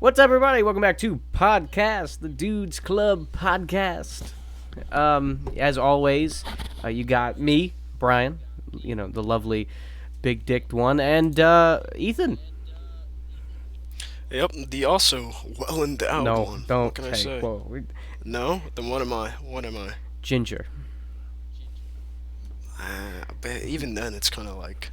What's up, everybody? Welcome back to Podcast, the Dudes Club Podcast. As always, you got me, Brian, the lovely big-dicked one, and Ethan. Yep, the also well-endowed No, one. don't. What can I say? Whoa, No? Then what am I? Ginger. But even then, it's kind of like...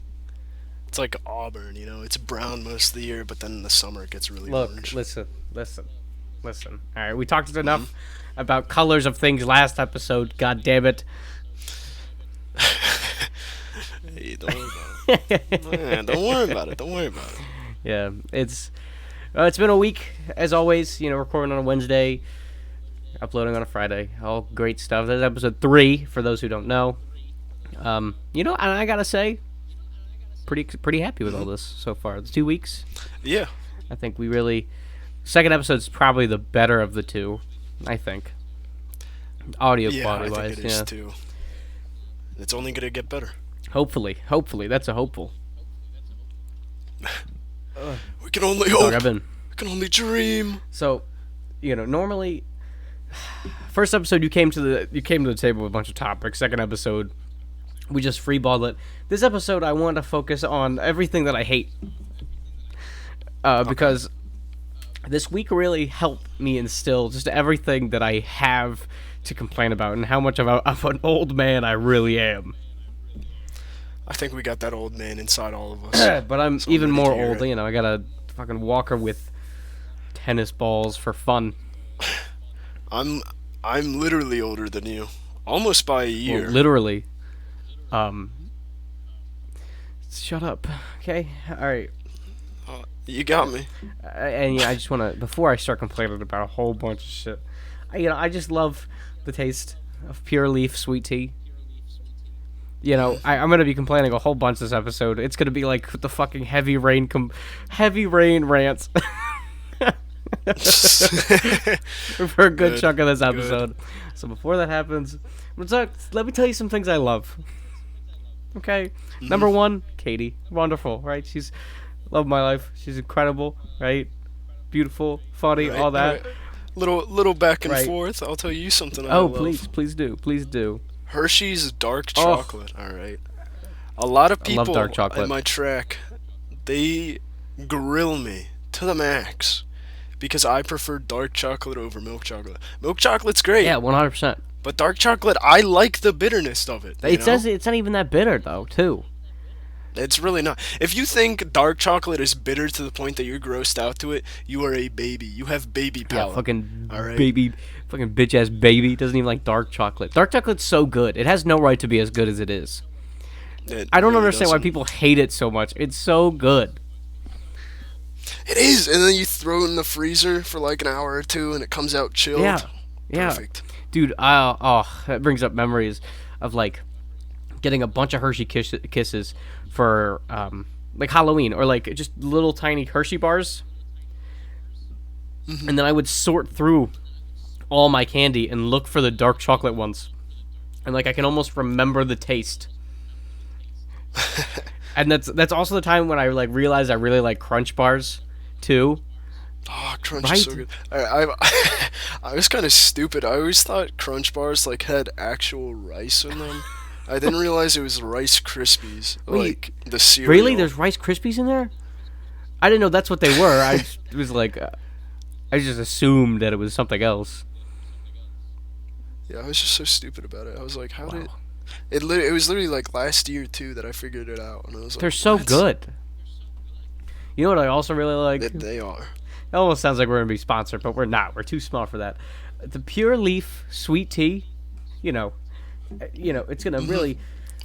It's like Auburn, It's brown most of the year, but then in the summer it gets really Look, orange. listen. All right, we talked enough about colors of things last episode. God damn it. Hey, don't worry about it. Man, don't worry about it. Yeah, it's been a week, as always, recording on a Wednesday, uploading on a Friday, all great stuff. That's episode 3, for those who don't know. And I gotta say, pretty happy with all this so far. It's 2 weeks. Yeah. I think we really... Second episode's probably the better of the two, I think. Audio quality-wise, I think it is too. It's only gonna get better. Hopefully. That's a hopeful. We can only hope. Dog, We can only dream. So, normally, first episode you came to the table with a bunch of topics. Second episode, we just freeballed it. This episode, I want to focus on everything that I hate, because this week really helped me instill just everything that I have to complain about and how much of an old man I really am. I think we got that old man inside all of us. But I'm So even ready more to hear old. it. I got a fucking walker with tennis balls for fun. I'm literally older than you. Almost by a year. Well, literally. Shut up. Okay. All right. You got me. And I just want to, before I start complaining about a whole bunch of shit, I just love the taste of Pure Leaf sweet tea. I'm gonna be complaining a whole bunch this episode. It's gonna be like the fucking heavy rain rants for a good chunk of this episode. So before that happens, let me tell you some things I love. Okay, Number 1, Katie, wonderful, right? She's love my life. She's incredible, right? Beautiful, funny, Right, all that. right. Little back and Right. forth. I'll tell you something. I Oh, love. please do. Hershey's dark Oh. chocolate. All right. A lot of I love people dark chocolate. in my track, they grill me to the max because I prefer dark chocolate over milk chocolate. Milk chocolate's great, Yeah, 100%. but dark chocolate, I like the bitterness of it. It says it's not even that bitter though, too. It's really not. If you think dark chocolate is bitter to the point that you're grossed out to it, you are a baby. You have baby Yeah, palate. fucking All right. baby, fucking bitch ass baby doesn't even like dark chocolate. Dark chocolate's so good. It has no right to be as good as it is. It I don't really understand why doesn't. people hate it so much. It's so good. It is, and then you throw it in the freezer for like an hour or two, and it comes out chilled. Yeah. Perfect. Dude, that brings up memories of like getting a bunch of Hershey kisses for like Halloween, or like just little tiny Hershey bars. And then I would sort through all my candy and look for the dark chocolate ones. And like I can almost remember the taste. And that's also the time when I like realized I really like Crunch bars too. Oh, Crunch Right? is so good. I was kind of stupid. I always thought Crunch bars like had actual rice in them. I didn't realize it was Rice Krispies, Wait, like the cereal. Really? There's Rice Krispies in there? I didn't know that's what they were. I just, it was like I just assumed that it was something else. Yeah, I was just so stupid about it. I was like, how did it? It was literally like last year too that I figured it out, and I was like, They're so what? good. You know what I also really like? They are. It almost sounds like we're gonna be sponsored, but we're not. We're too small for that. The Pure Leaf sweet tea, it's gonna really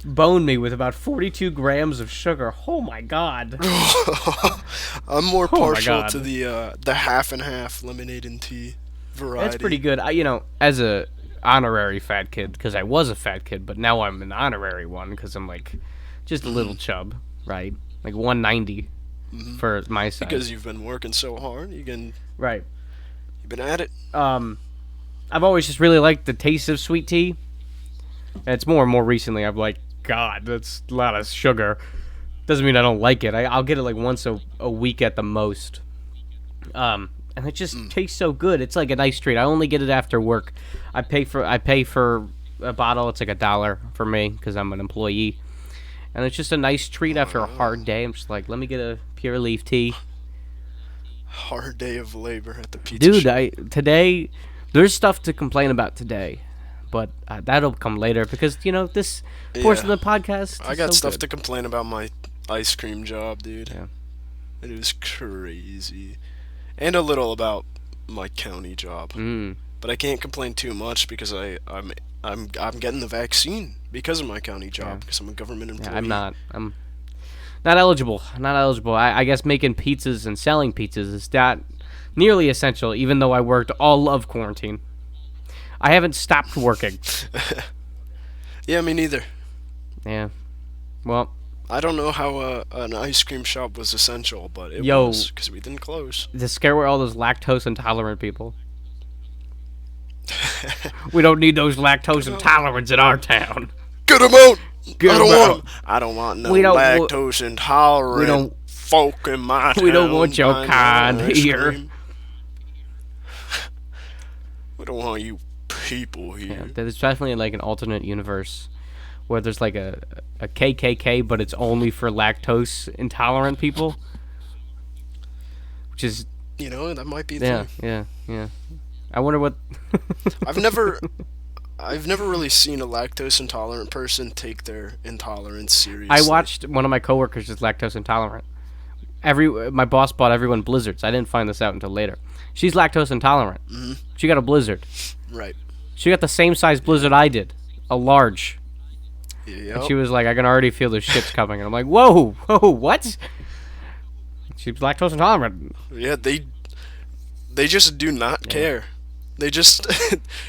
bone me with about 42 grams of sugar. Oh my god! I'm more Oh my partial God. to the half and half lemonade and tea variety. That's pretty good. As a honorary fat kid, because I was a fat kid, but now I'm an honorary one because I'm like just a little chub, right? Like 190 for my size. Because you've been working so hard, you've been Right. at it. I've always just really liked the taste of sweet tea. And it's more and more recently I'm like, God, that's a lot of sugar. Doesn't mean I don't like it. I'll get it like once a week at the most. and it just tastes so good. It's like a nice treat. I only get it after work. I pay for a bottle. It's like $1 for me because I'm an employee, and it's just a nice treat after a hard day. I'm just like, let me get a pure leaf tea. Hard day of labor at the pizza Dude, shop. Today there's stuff to complain about today, but that'll come later because this portion of the podcast. I got so stuff good. to complain about my ice cream job, dude. Yeah. It was crazy, and a little about my county job. But I can't complain too much because I'm getting the vaccine because of my county job because I'm a government employee. Yeah, I'm not eligible. I guess making pizzas and selling pizzas is not nearly essential, even though I worked all of quarantine. I haven't stopped working. Yeah, me neither. Yeah. Well, I don't know how an ice cream shop was essential, but it Yo. was because we didn't close. to scare away all those lactose intolerant people. We don't need those lactose intolerants in our town. Get 'em out! Get I don't 'em want out. 'em. I don't want no We don't- lactose intolerant we don't- folk in my town. we don't want your buying kind ice here. cream. We don't want you people here. Yeah, there's definitely like an alternate universe where there's like a KKK, but it's only for lactose intolerant people. Which is You know, that might be the thing. yeah. I wonder what. I've never really seen a lactose intolerant person take their intolerance seriously. I watched one of my coworkers is lactose intolerant. My boss bought everyone Blizzards. I didn't find this out until later. She's lactose intolerant. Mm-hmm. She got a Blizzard. Right. She got the same size Blizzard I did, a large. Yep. And she was like, "I can already feel the shits coming." And I'm like, "Whoa, what?" She's lactose intolerant. Yeah, they just do not care. They just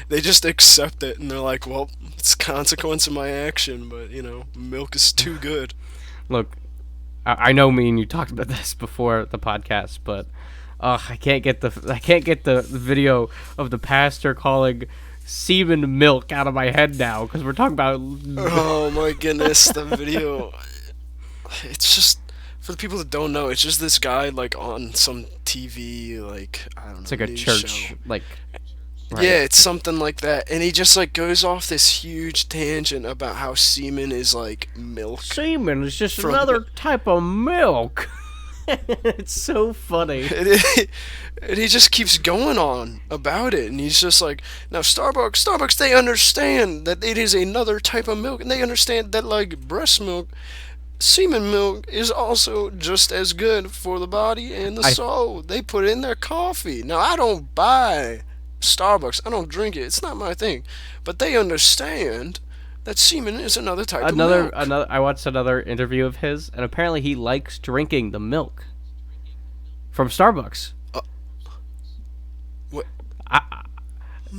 they just accept it, and they're like, "Well, it's consequence of my action." But milk is too good. Look, I know me and you talked about this before the podcast, but I can't get the video of the pastor calling semen milk out of my head now because we're talking about. Oh my goodness, the video. It's just for the people that don't know. It's just this guy like on some TV, like I don't know. It's like a news church, show. like. Right. Yeah, it's something like that, and he just like goes off this huge tangent about how semen is like milk. Semen is just From- another type of milk. It's so funny. And he just keeps going on about it, and he's just like, now Starbucks, they understand that it is another type of milk, and they understand that like breast milk, semen milk is also just as good for the body and the soul. They put it in their coffee. Now I don't buy Starbucks. I don't drink it. It's not my thing. But they understand that semen is another type of milk. I watched another interview of his, and apparently he likes drinking the milk from Starbucks. What?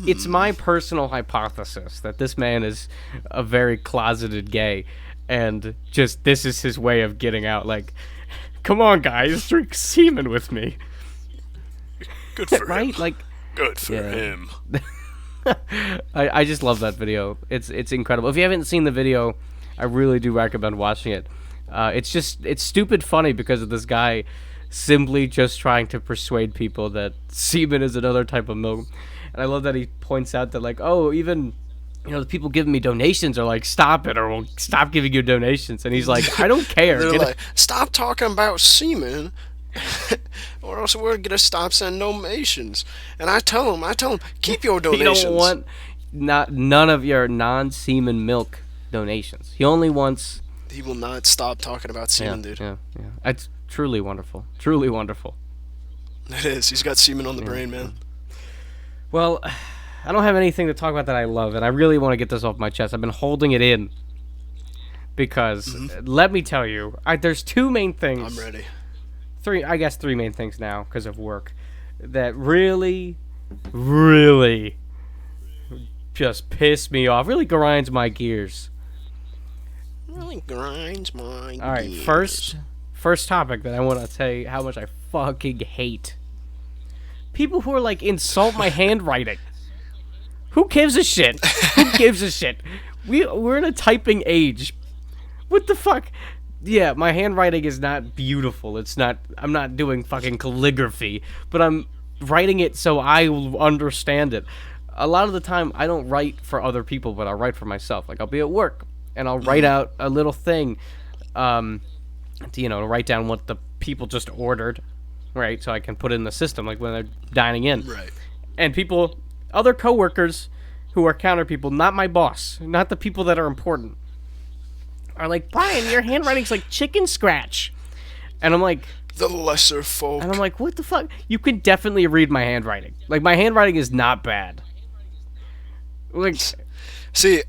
It's my personal hypothesis that this man is a very closeted gay, and just this is his way of getting out. Like, come on, guys, drink semen with me, Good for right? him. Like, Good for Yeah. him. I just love that video. It's incredible. If you haven't seen the video, I really do recommend watching it. It's stupid funny because of this guy simply just trying to persuade people that semen is another type of milk. And I love that he points out that like, oh, even the people giving me donations are like, stop it, or we'll stop giving you donations. And he's like, I don't care. They're Get like, stop talking about semen, or else we're gonna stop sending donations. And I tell them, keep your He donations. don't want none of your non-semen milk donations. He only wants. He will not stop talking about semen, dude. Yeah. It's truly wonderful. Truly wonderful. It is. He's got semen on the brain, man. Well, I don't have anything to talk about that I love, and I really want to get this off my chest. I've been holding it in because, let me tell you, there's two main things. I'm ready. Three main things now because of work that really, really just piss me off. Really grinds my gears. Really grinds my All right, gears. first topic that I want to say how much I fucking hate. People who are like insult my handwriting. Who gives a shit? Who gives a shit? We're in a typing age. What the fuck? Yeah, my handwriting is not beautiful. I'm not doing fucking calligraphy, but I'm writing it so I will understand it. A lot of the time, I don't write for other people, but I write for myself. Like, I'll be at work, and I'll write out a little thing, to write down what the people just ordered, right? So I can put it in the system, like when they're dining in. Right. And people, other coworkers who are counter people, not my boss, not the people that are important, are like, Brian, your handwriting's like chicken scratch. And I'm like, The lesser folk. and I'm like, what the fuck? You can definitely read my handwriting. Like, my handwriting is not bad. Like, See,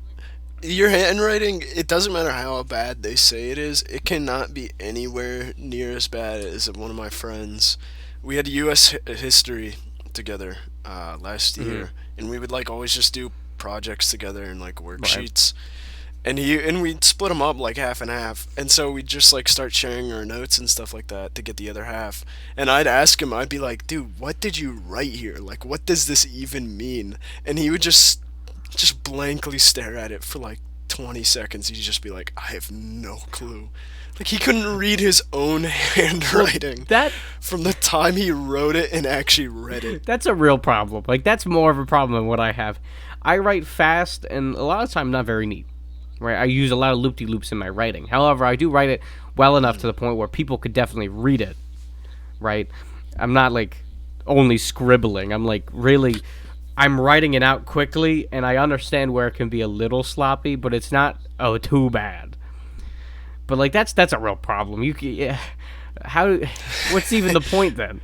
your handwriting, it doesn't matter how bad they say it is, it cannot be anywhere near as bad as one of my friends. We had U.S. history together last year, and we would like always just do projects together and like worksheets. And we'd split them up like half and half, and so we'd just like start sharing our notes and stuff like that to get the other half. And I'd ask him, I'd be like, dude, what did you write here? Like, what does this even mean? And he would just blankly stare at it for like 20 seconds. He'd just be like, I have no clue. Like, he couldn't read his own handwriting that from the time he wrote it and actually read it. that's a real problem. Like, that's more of a problem than what I have. I write fast, and a lot of the time not very neat. Right? I use a lot of loop-de-loops in my writing. However, I do write it well enough to the point where people could definitely read it. Right? I'm not like only scribbling. I'm like really, I'm writing it out quickly, and I understand where it can be a little sloppy, but it's not too bad. But like that's a real problem. How? What's even the point then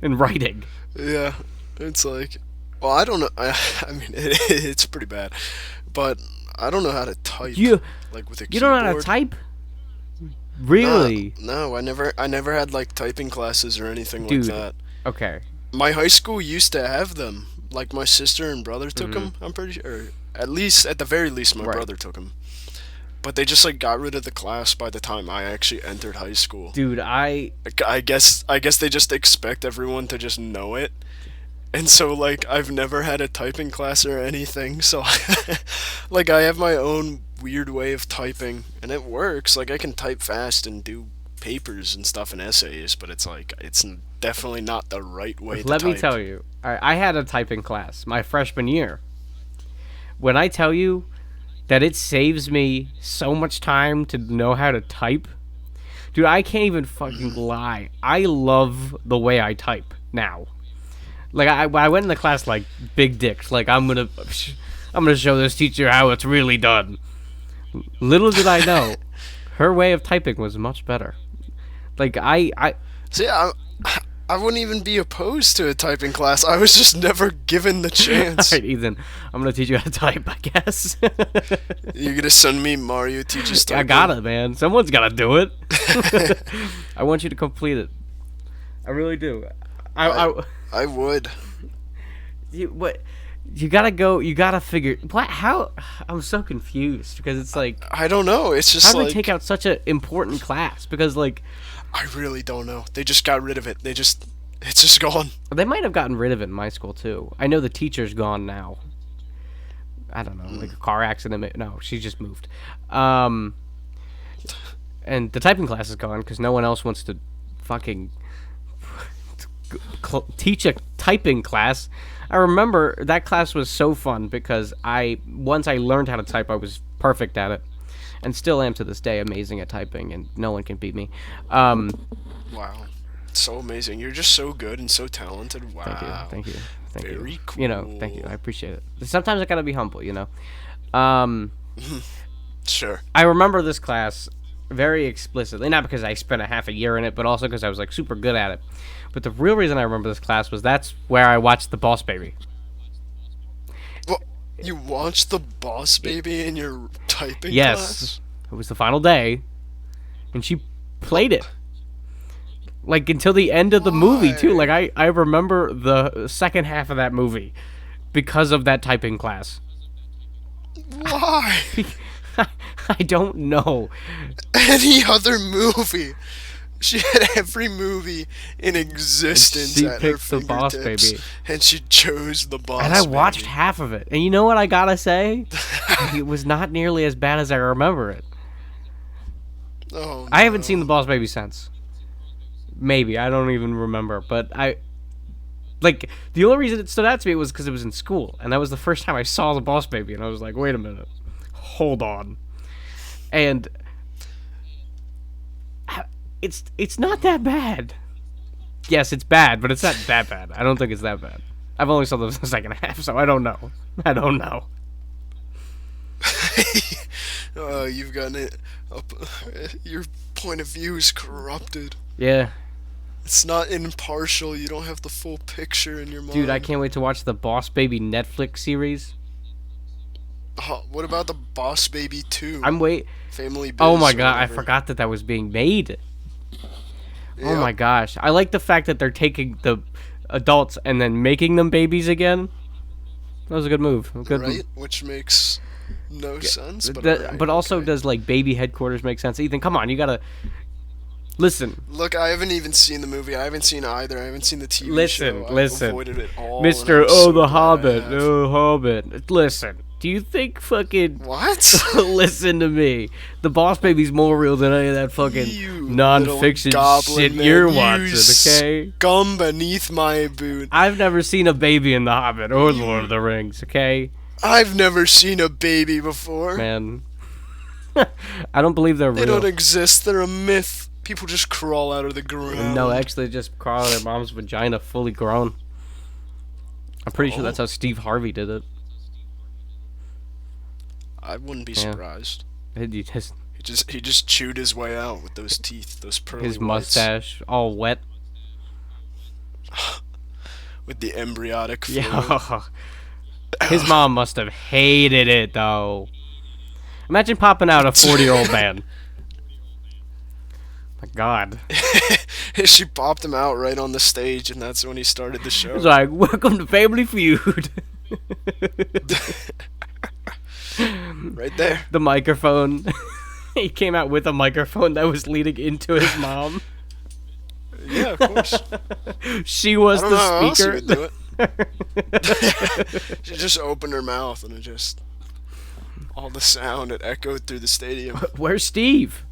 in writing? Yeah, it's like, well, I don't know. I mean, it's pretty bad, but I don't know how to type. Like with a keyboard. You don't know how to type? Really? No, I never had like typing classes or anything Dude. like that. Okay. My high school used to have them. Like my sister and brother took them. I'm pretty sure, or at the very least, my Right. brother took them. But they just like got rid of the class by the time I actually entered high school. Dude, I guess they just expect everyone to just know it. And so like I've never had a typing class or anything. So like I have my own weird way of typing and it works. Like I can type fast and do papers and stuff and essays, but it's like it's definitely not the right way to let me type. tell you. I had a typing class my freshman year. When I tell you that it saves me so much time to know how to type, dude, I can't even fucking lie. I love the way I type now. Like I went in the class like big dicks. Like I'm gonna show this teacher how it's really done. Little did I know, her way of typing was much better. Like I See, I wouldn't even be opposed to a typing class. I was just never given the chance. all right, Ethan, I'm gonna teach you how to type, I guess. You're gonna send me Mario teaches typing? I gotta, man. Someone's gotta do it. I want you to complete it. I really do. I would. You gotta go. You gotta figure what. How? I'm so confused because it's like, I don't know. It's just how do like they take out such an important class? Because like I really don't know. They just got rid of it. It's just gone. they might have gotten rid of it in my school too. I know the teacher's gone now. I don't know, like a car accident. No, she just moved. And the typing class is gone because no one else wants to fucking teach a typing class. I remember that class was so fun because once I learned how to type, I was perfect at it, and still am to this day, amazing at typing, and no one can beat me. Wow. So amazing. You're just so good and so talented. Wow. Thank you. Very cool. You know, thank you. I appreciate it. Sometimes I gotta be humble, you know. Sure. I remember this class very explicitly, not because I spent a half a year in it, but also because I was like super good at it. But the real reason I remember this class was that's where I watched The Boss Baby. Well, you watched The Boss Baby in your typing Yes, class? it was the final day, and she played it. Like until the end of the movie too. Like I remember the second half of that movie because of that typing class. Why? I don't know. Any other movie. She had every movie in existence She at her picked The Boss fingertips, Baby. and she chose The Boss And I watched Baby. half of it. And you know what I gotta say? It was not nearly as bad as I remember it. Oh, I haven't seen The Boss Baby since. Maybe. I don't even remember. But Like, the only reason it stood out to me was because it was in school, and that was the first time I saw the Boss Baby, and I was like, wait a minute, hold on. And it's not that bad. Yes, it's bad, but it's not that bad. I don't think it's that bad. I've only saw the second half, so I don't know. I don't know. You've gotten it up. Your point of view is corrupted. Yeah. It's not impartial. You don't have the full picture in your mind. Dude, I can't wait to watch the Boss Baby Netflix series. What about the Boss Baby 2? Family Biz. Oh my god, I whatever. forgot that was being made. Oh Yep. my gosh. I like the fact that they're taking the adults and then making them babies again. That was a good move. Right? Which makes no sense. But, But also, okay. does like baby headquarters make sense? Ethan, come on, you gotta listen. Look, I haven't even seen the movie. I haven't seen either. I haven't seen the TV Listen, show. listen. I avoided it all. Mr. and I'm so The glad I Hobbit. have. Oh, Hobbit. Listen, do you think fucking... What? Listen to me. The Boss Baby's more real than any of that fucking You non-fiction little goblin shit man, you're you watching, okay? Scum beneath my boot. I've never seen a baby in The Hobbit or Lord of the Rings, okay? I've never seen a baby before. Man. I don't believe they're They real. don't exist. They're a myth. People just crawl out of the ground. No, actually, just crawl out of their mom's vagina fully grown. I'm pretty sure that's how Steve Harvey did it. I wouldn't be Yeah. surprised. His He just chewed his way out with those teeth, those pearly his whites, mustache all wet. with the embryotic fluid. Yeah. His mom must have hated it, though. Imagine popping out a 40-year-old man. My God. She popped him out right on the stage, and that's when he started the show. It's like, welcome to Family Feud. Right there. The microphone. He came out with a microphone that was leading into his mom. Yeah, of course. She was I don't know how the else you speaker. would do it. She just opened her mouth, and it just... all the sound, it echoed through the stadium. Where's Steve?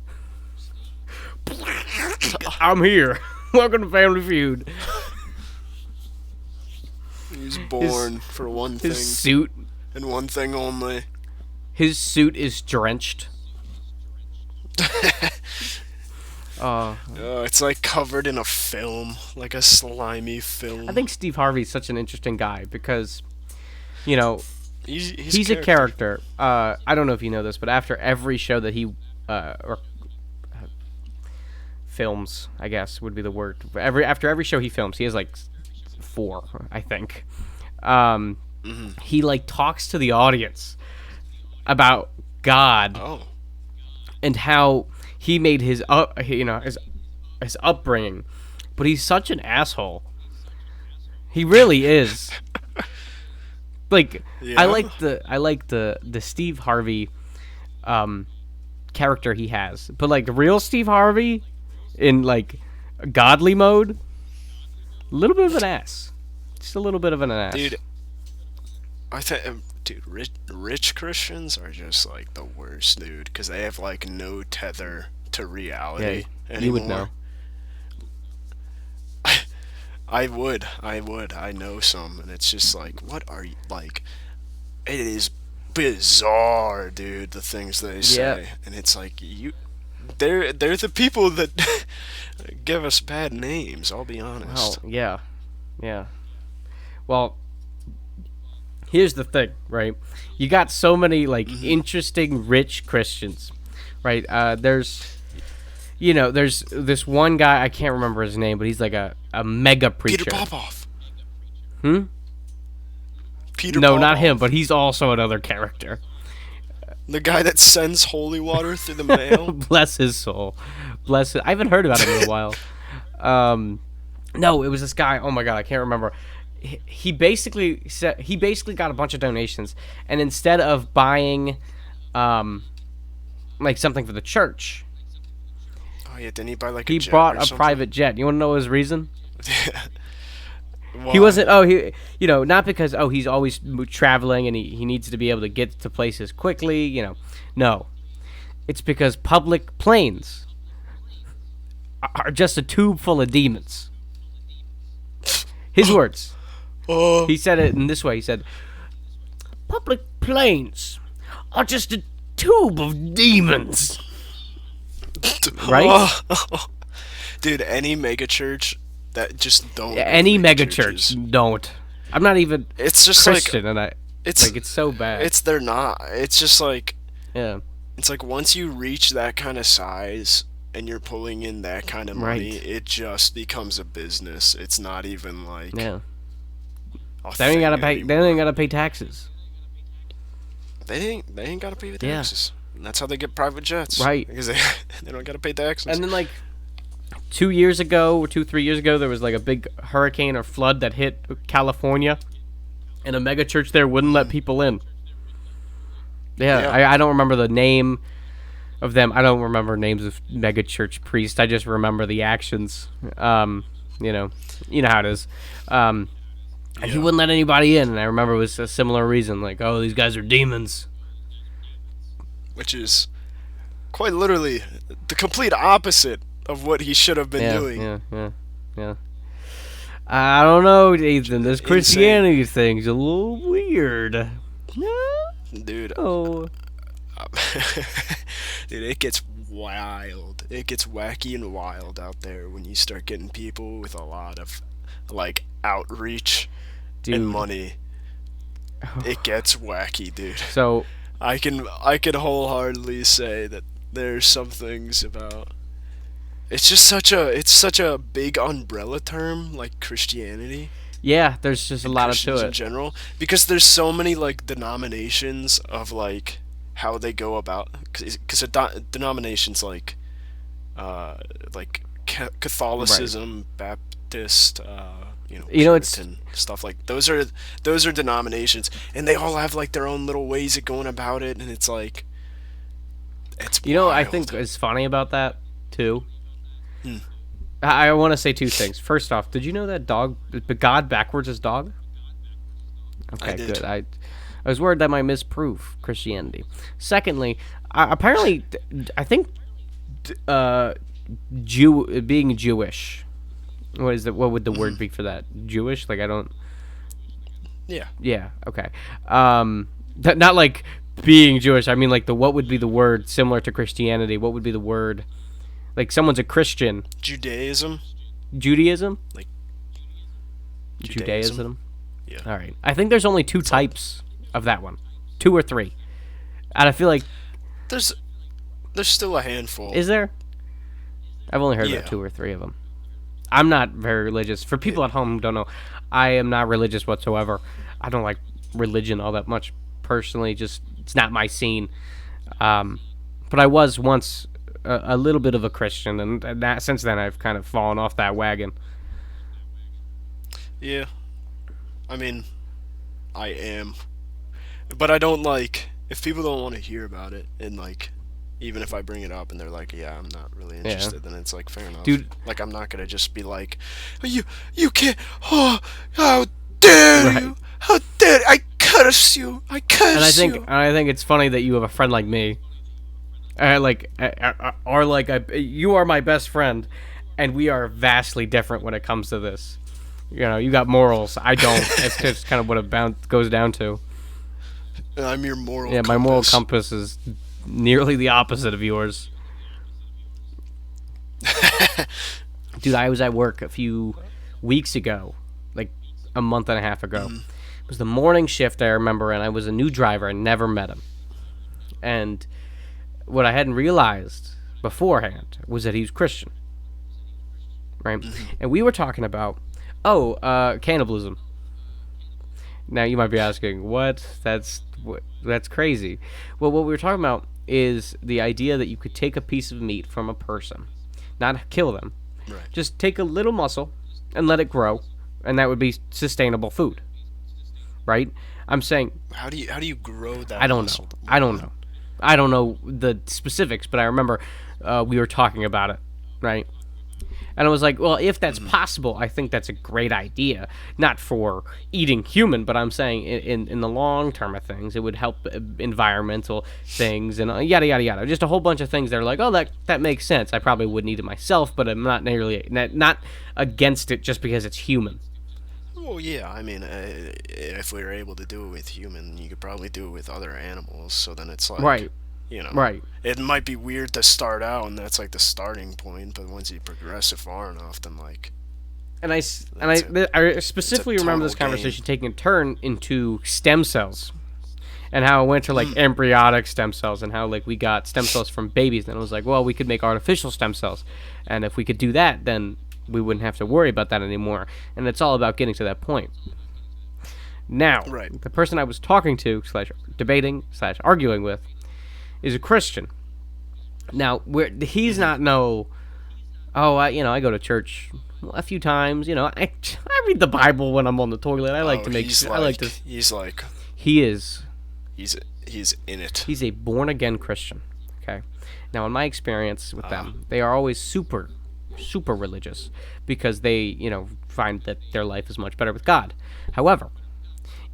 I'm here. Welcome to Family Feud. He was born for one thing, His suit. and one thing only. His suit is drenched. It's like covered in a film, like a slimy film. I think Steve Harvey's such an interesting guy because, you know, he's a character. I don't know if you know this, but after every show that he films, I guess would be the word. After every show he films, he has like 4, I think. He like talks to the audience about God Oh, and how he made his his upbringing, but he's such an asshole. He really is. Like Yeah? I like the Steve Harvey character he has, but like real Steve Harvey in like godly mode, a little bit of an ass. Just a little bit of an ass. dude. I think, dude, rich Christians are just like the worst, dude, because they have like no tether to reality anymore. you would know. I would. I know some, and it's just like, what are you like? It is bizarre, dude. The things they say, and it's like they're the people that give us bad names. I'll be honest. Well, yeah. Well, here's the thing, right? You got so many like interesting rich Christians, right? There's this one guy, I can't remember his name, but he's like a mega preacher. Peter Popoff. Hmm? Peter No, Popoff. not him, but he's also another character. The guy that sends holy water through the mail. Bless his soul. Bless it. I haven't heard about him in a while. No, it was this guy. Oh my god, I can't remember. He basically got a bunch of donations, and instead of buying, like something for the church, Oh yeah, didn't he buy like a he jet bought or a something? private jet. You want to know his reason? Why? He wasn't. Not because he's always traveling and he needs to be able to get to places quickly. No, it's because public planes are just a tube full of demons. His words. He said it in this way. He said, "Public planes are just a tube of demons." Right? Dude, any mega church that just don't. Any mega churches. church don't. I'm not even It's just Christian, and it's it's so bad. they're not. It's just like Yeah. it's like once you reach that kind of size and you're pulling in that kind of money, Right. it just becomes a business. It's not even like Yeah. a They ain't thing gotta pay. They anymore. ain't gotta pay taxes. They ain't gotta pay the Yeah. taxes. And that's how they get private jets. Right. Because they don't gotta pay taxes. And then like 2 years ago, or 3 years ago, there was like a big hurricane or flood that hit California, and a mega church there wouldn't let people in. Yeah, Yeah. I don't remember the name of them. I don't remember names of mega church priests. I just remember the actions. You know how it is. And he Yeah. wouldn't let anybody in, and I remember it was a similar reason, like, oh, these guys are demons. Which is quite literally the complete opposite of what he should have been doing. Yeah. I don't know, Ethan. This Christianity thing's a little weird. Dude, Oh, dude, it gets wild. It gets wacky and wild out there when you start getting people with a lot of like outreach dude. and money. It gets wacky, dude. So I can wholeheartedly say that there's some things about it's such a big umbrella term like Christianity. yeah, there's just a lot of Christians to in it. general because there's so many like denominations of like how they go about because denominations like Catholicism, Baptist, It's Puritan, stuff like those are denominations, and they all have like their own little ways of going about it, and it's like it's I wild. think is funny about that too. Hmm. I want to say two things. First off, did you know that God backwards is dog? Okay, I did. good. I was worried that might misprove Christianity. Secondly, apparently, I think being Jewish. What would the word be for that? Jewish? Like I don't. Yeah. Yeah. Okay. Not like being Jewish. I mean, like what would be the word similar to Christianity? What would be the word? Like someone's a Christian. Judaism. Judaism. Like Judaism. Yeah. All right. I think there's only two types of that one, 2 or 3, and I feel like There's still a handful. is there? I've only heard Yeah. about 2 or 3 of them. I'm not very religious. For people at home who don't know, I am not religious whatsoever. I don't like religion all that much personally. Just it's not my scene. But I was once a little bit of a Christian, and that since then I've kind of fallen off that wagon. Yeah. I mean, I am. But I don't like if people don't want to hear about it and like even if I bring it up and they're like, "Yeah, I'm not really interested," then it's like fair enough. Dude. Like I'm not going to just be like, "You can't how dare Right. you? How dare I curse you. I curse you." And I think it's funny that you have a friend like me. You are my best friend, and we are vastly different when it comes to this. You got morals. I don't. It's just kind of what it goes down to. And I'm your moral Yeah, compass. my moral compass is nearly the opposite of yours. Dude, I was at work a few weeks ago, like a month and a half ago. It was the morning shift, I remember, and I was a new driver. I never met him. And what I hadn't realized beforehand was that he was Christian. Right? And we were talking about, cannibalism. Now, you might be asking, what? That's crazy. Well, what we were talking about is the idea that you could take a piece of meat from a person, not kill them, Right. just take a little muscle and let it grow, and that would be sustainable food. Right? I'm saying How do you grow that? I don't muscle? know. I don't know the specifics, but I remember we were talking about it, right? And I was like, well, if that's possible, I think that's a great idea. Not for eating human, but I'm saying in the long term of things, it would help environmental things and yada, yada, yada. Just a whole bunch of things that are like, oh, that makes sense. I probably wouldn't eat it myself, but I'm not against it just because it's human. Well, yeah, I mean, if we were able to do it with human, you could probably do it with other animals. So then it's like, Right, you know, right. it might be weird to start out, and that's like the starting point. But once you progress it far enough, then like And that's a I it's a specifically remember this total game. conversation taking a turn into stem cells and how it went to like Mm, embryonic stem cells and how like we got stem cells from babies. And it was like, well, we could make artificial stem cells, and if we could do that, then we wouldn't have to worry about that anymore. And it's all about getting to that point. Now, right. the person I was talking to slash debating slash arguing with is a Christian. Now, he's Hmm. not no. Oh, I go to church a few times. I read the Bible when I'm on the toilet. I like Oh, to make. I like to. he's like He is. he's in it. He's a born again Christian. Okay. Now, in my experience with Ah, them, they are always super, super religious because they, find that their life is much better with God. However,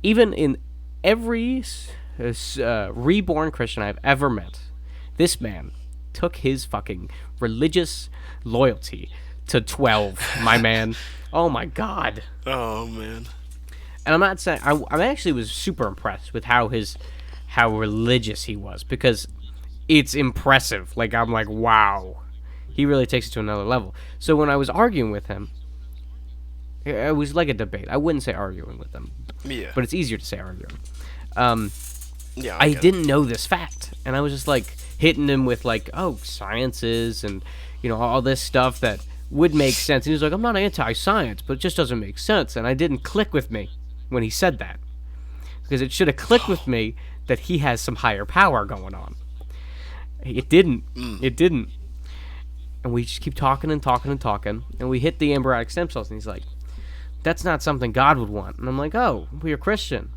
even in every reborn Christian I've ever met, this man took his fucking religious loyalty to 12, my man. Oh my god. oh man. And I'm not saying I actually was super impressed with how religious he was because it's impressive. Like I'm like, wow. He really takes it to another level. So when I was arguing with him, it was like a debate. I wouldn't say arguing with him, Yeah, but it's easier to say arguing. Um, yeah, I I get it. didn't know this fact, and I was just like hitting him with like, oh, sciences and all this stuff that would make sense. And he was like, I'm not anti-science, but it just doesn't make sense. And I didn't click with me when he said that because it should have clicked with me that he has some higher power going on. It didn't. Mm. It didn't. And we just keep talking and talking and talking, and we hit the embryonic stem cells, and he's like, that's not something God would want. And I'm like, oh, well, you're Christian.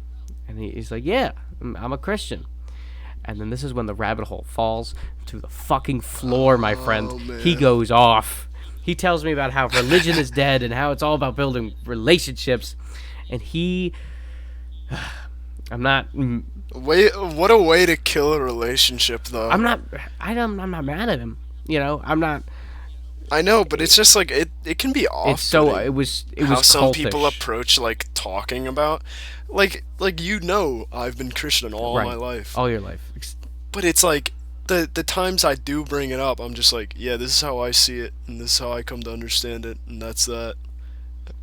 And he's like, yeah, I'm a Christian. And then this is when the rabbit hole falls to the fucking floor, my friend. Oh He man. goes off. He tells me about how religion is dead and how it's all about building relationships. And I'm not, Wait, what a way to kill a relationship, though. I'm not, I'm not mad at him. I'm not. I know, but it's just like it can be It's so, off-putting it how was some people cultish. approach like talking about, like I've been Christian all my Right. life, All your life. but it's like the times I do bring it up, I'm just like, yeah, this is how I see it, and this is how I come to understand it, and that's that.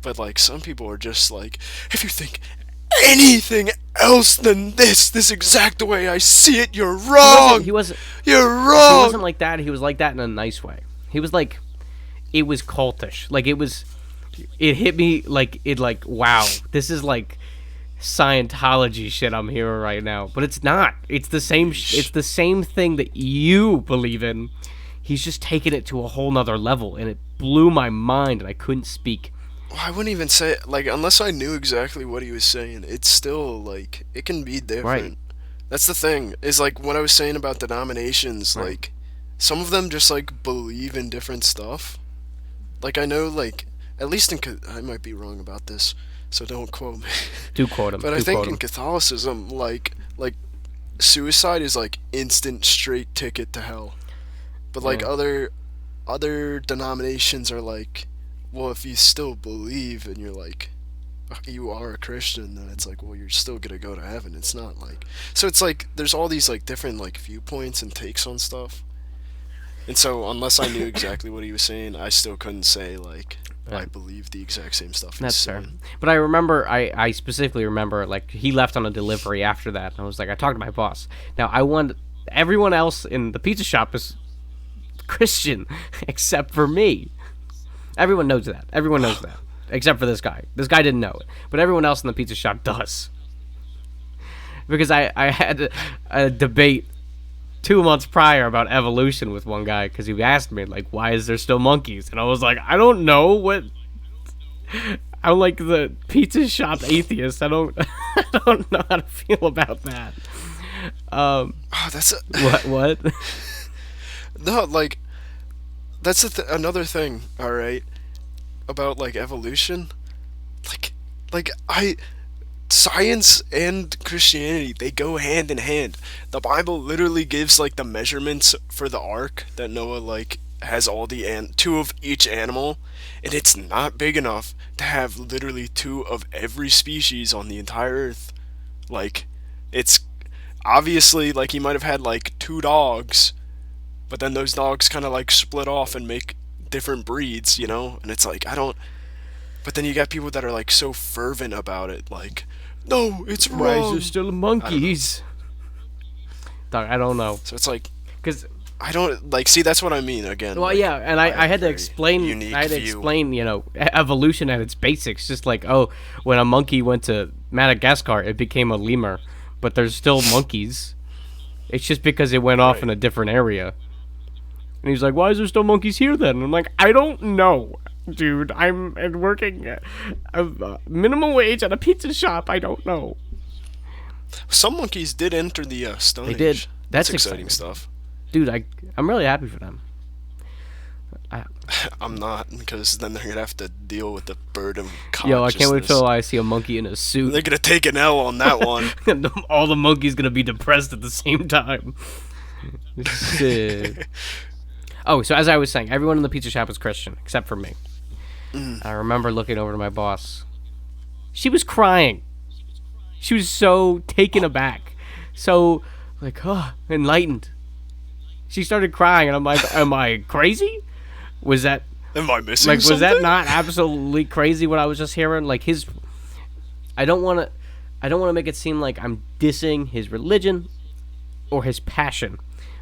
But like some people are just like, if you think anything else than this exact way I see it, you're He wasn't, he wrong. wasn't, You're he wasn't wrong. like that. He was like that in a nice way. He was like, it was cultish. Like it hit me like wow, this is like Scientology shit I'm hearing right now. But it's not. It's the same. It's Yeesh. the same thing that you believe in. He's just taking it to a whole nother level, and it blew my mind, and I couldn't speak. Well, I wouldn't even say like unless I knew exactly what he was saying. It's still like it can be Right. different. That's the thing. Is like what I was saying about denominations. Right. Like some of them just like believe in different stuff. Like I know like at least I might be wrong about this, so don't quote me. Do quote him. But I Do think quote in him. Catholicism, like suicide is like instant straight ticket to hell. But like Yeah. other denominations are like, well, if you still believe and you're like you are a Christian, then it's like, well, you're still gonna go to heaven. It's not like so. It's like there's all these like different like viewpoints and takes on stuff. And so unless I knew exactly what he was saying, I still couldn't say like Yeah. I believe the exact same stuff he's That's fair. saying. But I remember, I specifically remember, like, he left on a delivery after that. And I was like, I talked to my boss. Now, I want everyone else in the pizza shop is Christian except for me. Everyone knows that. Everyone knows that. Except for this guy. This guy didn't know it. But everyone else in the pizza shop does. Because I had a debate 2 months prior about evolution with one guy because he asked me, like, why is there still monkeys? And I was like, I don't know what. I'm like the pizza shop atheist. I don't, I don't know how to feel about that. Oh, that's What? What? no like that's another thing. All right, about like evolution, like I science and Christianity, they go hand in hand. The Bible literally gives like the measurements for the ark that Noah like has all two of each animal, and it's not big enough to have literally two of every species on the entire Earth. Like, it's obviously like he might have had like two dogs, but then those dogs kind of like split off and make different breeds, you know? And it's like, I don't. But then you got people that are like so fervent about it, like, no, it's wrong. Why is there still monkeys? Dog, I don't know. So it's like, Because, I don't like. See, that's what I mean. Again. well, like, yeah, and I had to very explain. unique I had to view. explain, evolution at its basics. Just like, oh, when a monkey went to Madagascar, it became a lemur, but there's still monkeys. It's just because it went off Right. in a different area. And he's like, why is there still monkeys here then? And I'm like, I don't know, dude. I'm working minimum wage at a pizza shop. I don't know. Some monkeys did enter the Stone They Age. did. That's exciting exciting. stuff. Dude, I'm really happy for them. I'm not, because then they're gonna have to deal with the burden of consciousness. Yo, I can't wait till I see a monkey in a suit. They're gonna take an L on that one. And all the monkeys gonna be depressed at the same time. Shit. Oh, so as I was saying, everyone in the pizza shop was Christian except for me. I remember looking over to my boss. She was crying. She was so taken aback, so like, enlightened. She started crying, and I'm like, "Am I crazy? Was that Am I missing like something? was that not absolutely crazy what I was just hearing? Like his, I don't want to make it seem like I'm dissing his religion or his passion,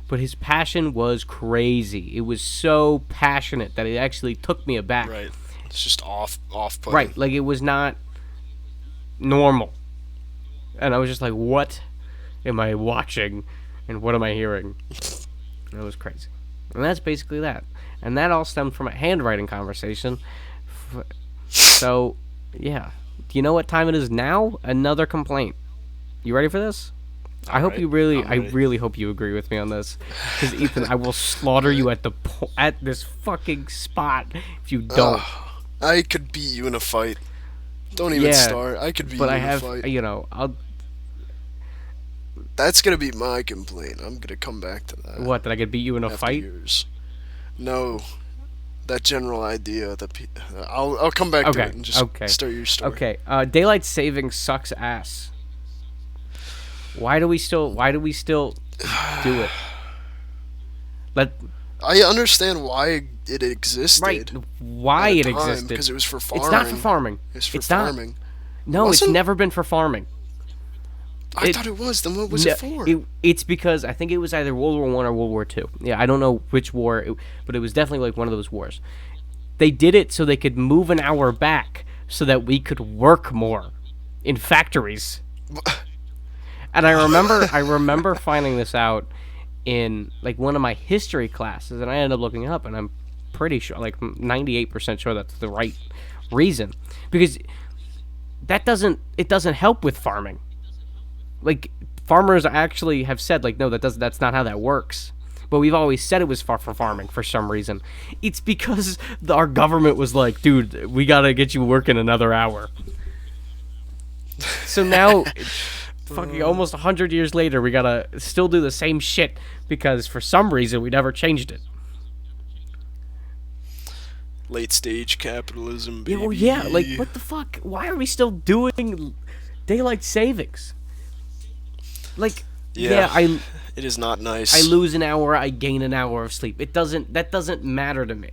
but his passion was crazy. It was so passionate that it actually took me aback. Right. It's just off-putting. Right, like it was not normal, and I was just like, "What am I watching, and what am I hearing?" And it was crazy, and that's basically that. And that all stemmed from a handwriting conversation. So, yeah. Do you know what time it is now? Another complaint. You ready for this? I hope right. you really, I'm I ready. really hope you agree with me on this, because Ethan, I will slaughter you at at this fucking spot if you don't. I could beat you in a fight. Don't even Yeah, start. I could beat But you I in have, a fight. I'll. That's gonna be my complaint. I'm gonna come back to that. What? That I could beat you in a after fight? yours. No, that general idea. I'll come back to Okay, it and just okay, start your story. Okay. Daylight savings sucks ass. Why do we still do it? I understand why it existed. Right. Why at it the time, existed? because it was for farming. It's not for farming. It's for It's not. farming. No, it's Wasn't? never been for farming. I thought it was. Then what was it for? It's because I think it was either World War I or World War II. Yeah, I don't know which war, but it was definitely like one of those wars. They did it so they could move an hour back so that we could work more in factories. And I remember finding this out in like one of my history classes, and I ended up looking it up, and I'm pretty sure, like 98% sure that's the right reason, because it doesn't help with farming. Like farmers actually have said, like, no, that's not how that works. But we've always said it was for farming for some reason. It's because our government was like, dude, we gotta get you working another hour. So now, fucking almost 100 years later, we gotta still do the same shit because for some reason we never changed it. Late stage capitalism, baby. Yeah, well, yeah, like what the fuck? Why are we still doing daylight savings? Like, Yeah. I It is not nice. I lose an hour, I gain an hour of sleep. That doesn't matter to me.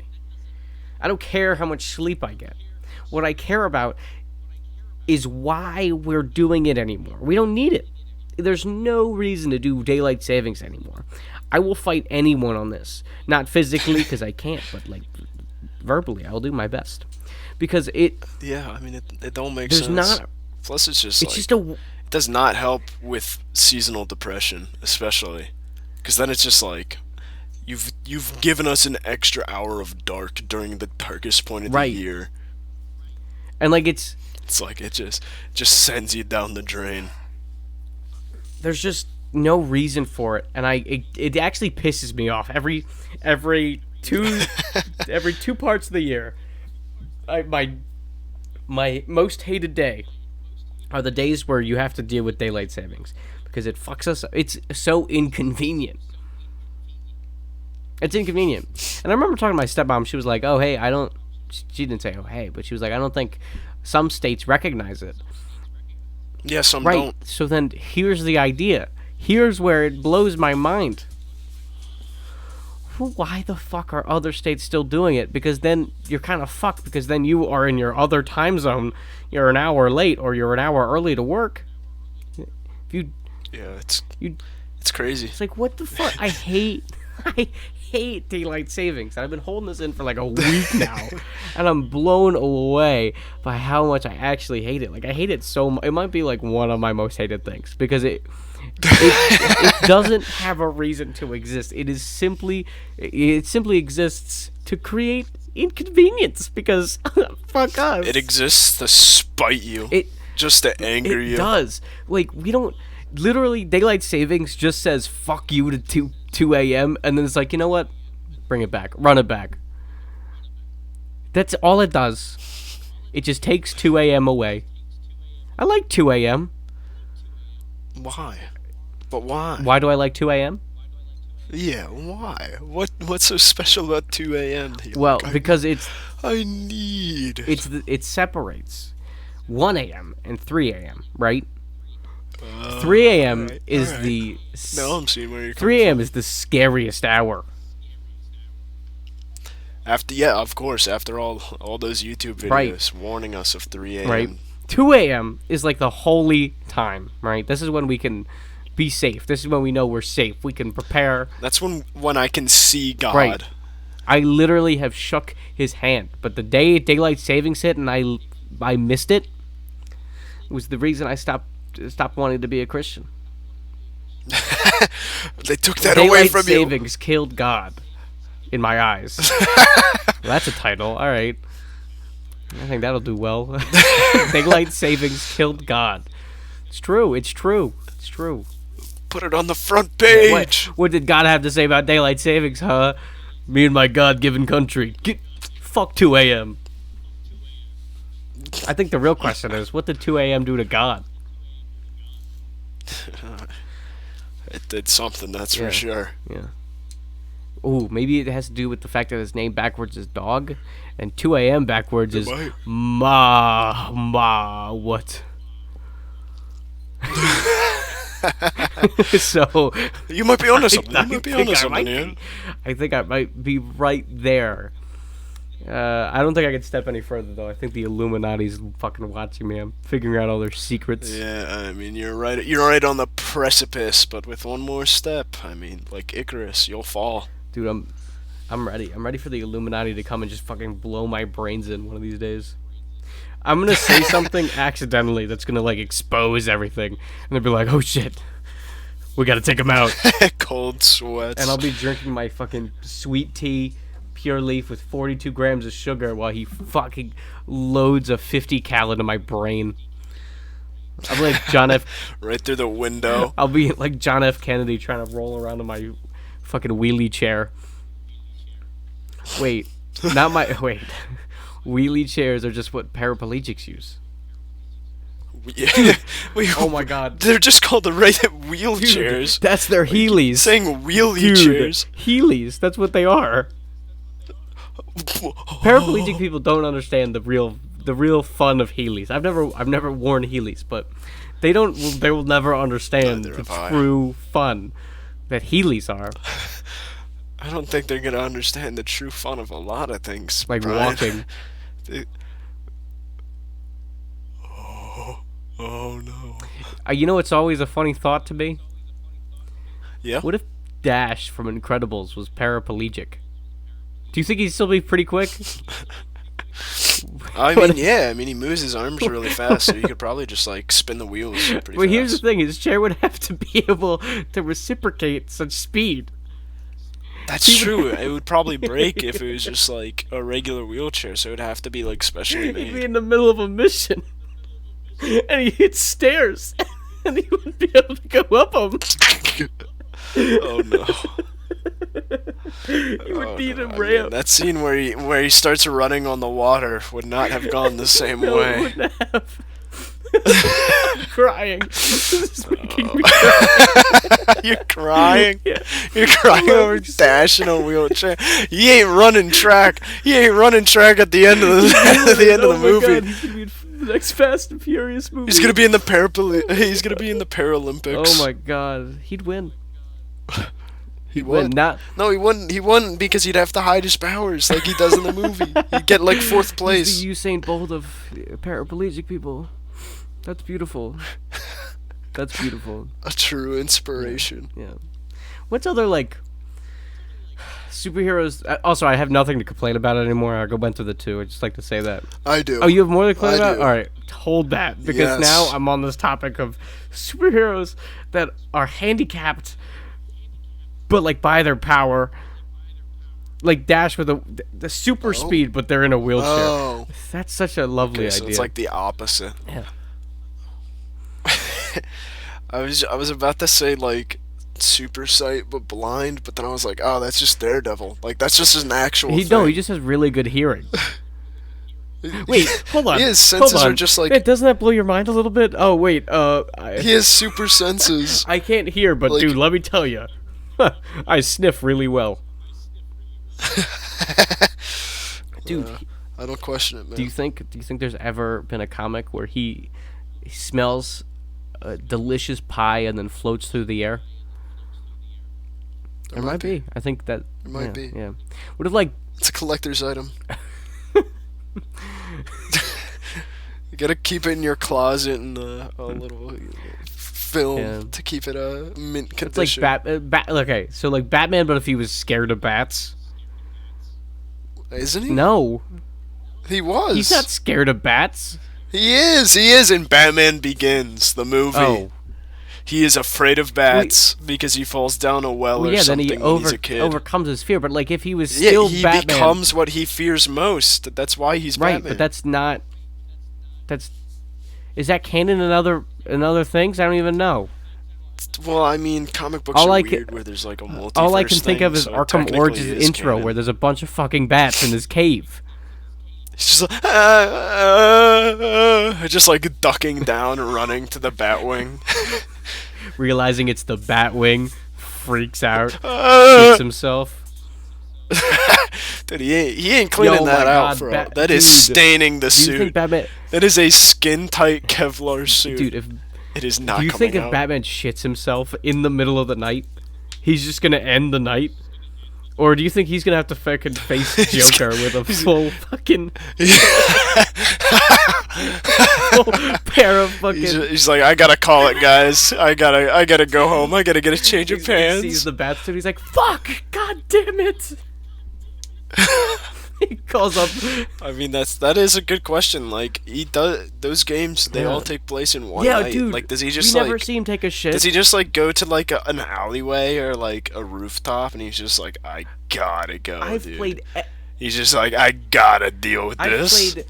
I don't care how much sleep I get. What I care about is why we're doing it anymore. We don't need it. There's no reason to do daylight savings anymore. I will fight anyone on this. Not physically, because I can't, but like verbally, I'll do my best. Because Yeah, I mean, it don't make there's sense. not. Plus, it's It's like, just a. it does not help with seasonal depression, especially, because then it's just like you've given us an extra hour of dark during the darkest point of Right. the year. And like it's like it just sends you down the drain. there's just no reason for it, and it actually pisses me off every two every 2 parts of the year. My most hated day are the days where you have to deal with daylight savings because it fucks us. It's so inconvenient. It's inconvenient. And I remember talking to my stepmom. She was like, "Oh, hey, I don't." She didn't say, "Oh, hey," but she was like, "I don't think some states recognize it." Yeah, some Right. don't. So then here's the idea. Here's where it blows my mind. Why the fuck are other states still doing it? Because then you're kind of fucked, because then you are in your other time zone. You're an hour late or you're an hour early to work. If you Yeah, you it's crazy. it's like, what the fuck? I hate daylight savings. I've been holding this in for like a week now, and I'm blown away by how much I actually hate it. Like, I hate it so much. It might be like one of my most hated things, because it doesn't have a reason to exist. It simply exists to create inconvenience, because fuck us. It exists to spite you. Just to anger you. It does. Like, we don't. Literally, daylight savings just says fuck you to 2 a.m. and then it's like, you know what? Bring it back. Run it back. That's all it does. It just takes 2 a.m. away. I like 2 a.m. Why? But why? Why do I like 2 a.m.? Yeah, why? What's so special about 2 a.m.? Well, because it separates 1 a.m. and 3 a.m., right? 3 a.m. Alright, is alright. the No, I'm seeing where you're 3 coming a.m. is the scariest hour. from. Of course, after all those YouTube videos Right. warning us of 3 a.m. Right. 2 a.m. is like the holy time, right? This is when we can be safe. This is when we know we're safe. We can prepare. That's when I can see God. Right. I literally have shook his hand, but the day daylight savings hit and I missed it was the reason I stopped wanting to be a Christian. They took that away from Daylight you. savings killed God in my eyes. Well, that's a title. All right. I think that'll do well. Daylight savings killed God. It's true. It's true. It's true. Put it on the front page. What did God have to say about daylight savings, huh? Me and my God-given country. Fuck 2 a.m. I think the real question is, what did 2 a.m. do to God? It did something, that's Yeah. for sure. Yeah. Ooh, maybe it has to do with the fact that his name backwards is dog, and 2 a.m. backwards is might. what? So You might be onto something. I You might be think onto I something, might yeah. be. I think I might be right there. I don't think I can step any further, though. I think the Illuminati's fucking watching me. I'm figuring out all their secrets. Yeah, I mean, you're right. You're right on the precipice, but with one more step, I mean, like Icarus, you'll fall. Dude, I'm ready. I'm ready for the Illuminati to come and just fucking blow my brains in one of these days. I'm gonna say something accidentally that's gonna like expose everything, and they'll be like, "Oh shit, we gotta take him out." Cold sweats. And I'll be drinking my fucking sweet tea, pure leaf with 42 grams of sugar while he fucking loads a 50 cal into my brain. I'll be like John F. right through the window. I'll be like John F. Kennedy trying to roll around in my fucking wheelie chair. Wait, not my wait. Wheelie chairs are just what paraplegics use. Yeah. Oh my god. They're just called the right wheelchairs. That's their Heelys. Saying wheelie Dude, chairs. Heelys, that's what they are. Paraplegic people don't understand the real fun of Heelys. I've never worn Heelys, but they will never understand Neither the have I. true fun that Heelys are. I don't think they're gonna understand the true fun of a lot of things. Like Brian. walking. They- Oh no. You know, it's always a funny thought to me. Yeah. What if Dash from Incredibles was paraplegic? Do you think he'd still be pretty quick? I What mean, yeah. I mean, he moves his arms really fast, so you could probably just like spin the wheels pretty Well, fast. here's the thing: his chair would have to be able to reciprocate such speed. That's true. It would probably break if it was just like a regular wheelchair, so it would have to be like specially He'd be made. in the middle of a mission, and he hit stairs, and he wouldn't be able to go up them. Oh no. He would be in a I mean, ramp. that scene where he starts running on the water would not have gone the same No, it way. wouldn't have. I'm crying. This is making me cry. You're crying. Yeah. You're crying over Dash in a wheelchair. He ain't running track. He ain't running track at the end of the at the end of the movie. God, he's gonna be in the next Fast and Furious movie. He's gonna be in the Paralympics. Oh my god, he'd win. He Win. would. Not No, he wouldn't. He wouldn't because he'd have to hide his powers like he does in the movie. He'd get like fourth he's place. the Usain Bolt of paraplegic people. That's beautiful. That's beautiful. A true inspiration. Yeah. What's other like superheroes? Also, I have nothing to complain about it anymore. I'll go went through the two. I just like to say that. I do. Oh, you have more to complain I about? do. All right, hold that because Yes. now I'm on this topic of superheroes that are handicapped, but like by their power, like Dash with the super speed, but they're in a wheelchair. Oh. That's such a lovely Okay, so idea. it's like the opposite. Yeah. I was about to say like super sight but blind, but then I was like, oh, that's just Daredevil. Like that's just an actual He thing. just has really good hearing. Wait, hold on. His hold senses on. are just like Wait, doesn't that blow your mind a little bit? Oh wait, he has super senses. I can't hear, but Like- dude, let me tell you, I sniff really well. Dude, I don't question it, man. do you think there's ever been a comic where he smells a delicious pie and then floats through the air? There might be. I think that There might yeah, be. Yeah. What if like It's a collector's item. You gotta keep it in your closet in a little film Yeah. to keep it mint it's condition. like okay, so like Batman, but if he was scared of bats? Isn't he? No, He was. he's not scared of bats. He is. He is in Batman Begins, the movie. Oh, He is afraid of bats because he falls down a well, well, or yeah. Then something he when he's a kid. overcomes his fear. But like if he was Yeah, still he Batman, becomes what he fears most. That's why he's right? Batman. But that's not. That's is that canon in other things? I don't even know. Well, I mean, comic books All are I can- weird where there's like a multiverse All I can think thing, of is so Arkham technically Origins it is intro, canon. where there's a bunch of fucking bats in his cave. He's just like, just like ducking down and running to the Batwing. Realizing it's the Batwing, freaks out, Uh, shoots himself. Dude, he ain't cleaning Yo, that my out, God, bro. That is dude, staining the Do you suit. think Batman? That is a skin-tight Kevlar suit. Dude, if it is not do you coming think if out. Batman shits himself in the middle of the night, he's just gonna end the night? Or do you think he's gonna have to fucking face Joker with a full fucking full pair of fucking? He's like, I gotta call it, guys. I gotta go home. I gotta get a change of He pants. sees the bat suit. He's like, "Fuck! God damn it!" He calls up. I mean, that is a good question. Like, he does those games. They Yeah. all take place in one Yeah, night. dude. Like, does he just we like? never see him take a shit. Does he just like go to like an alleyway or like a rooftop and he's just like, I gotta go, I've dude. played. He's just like, I gotta deal with I've this. played.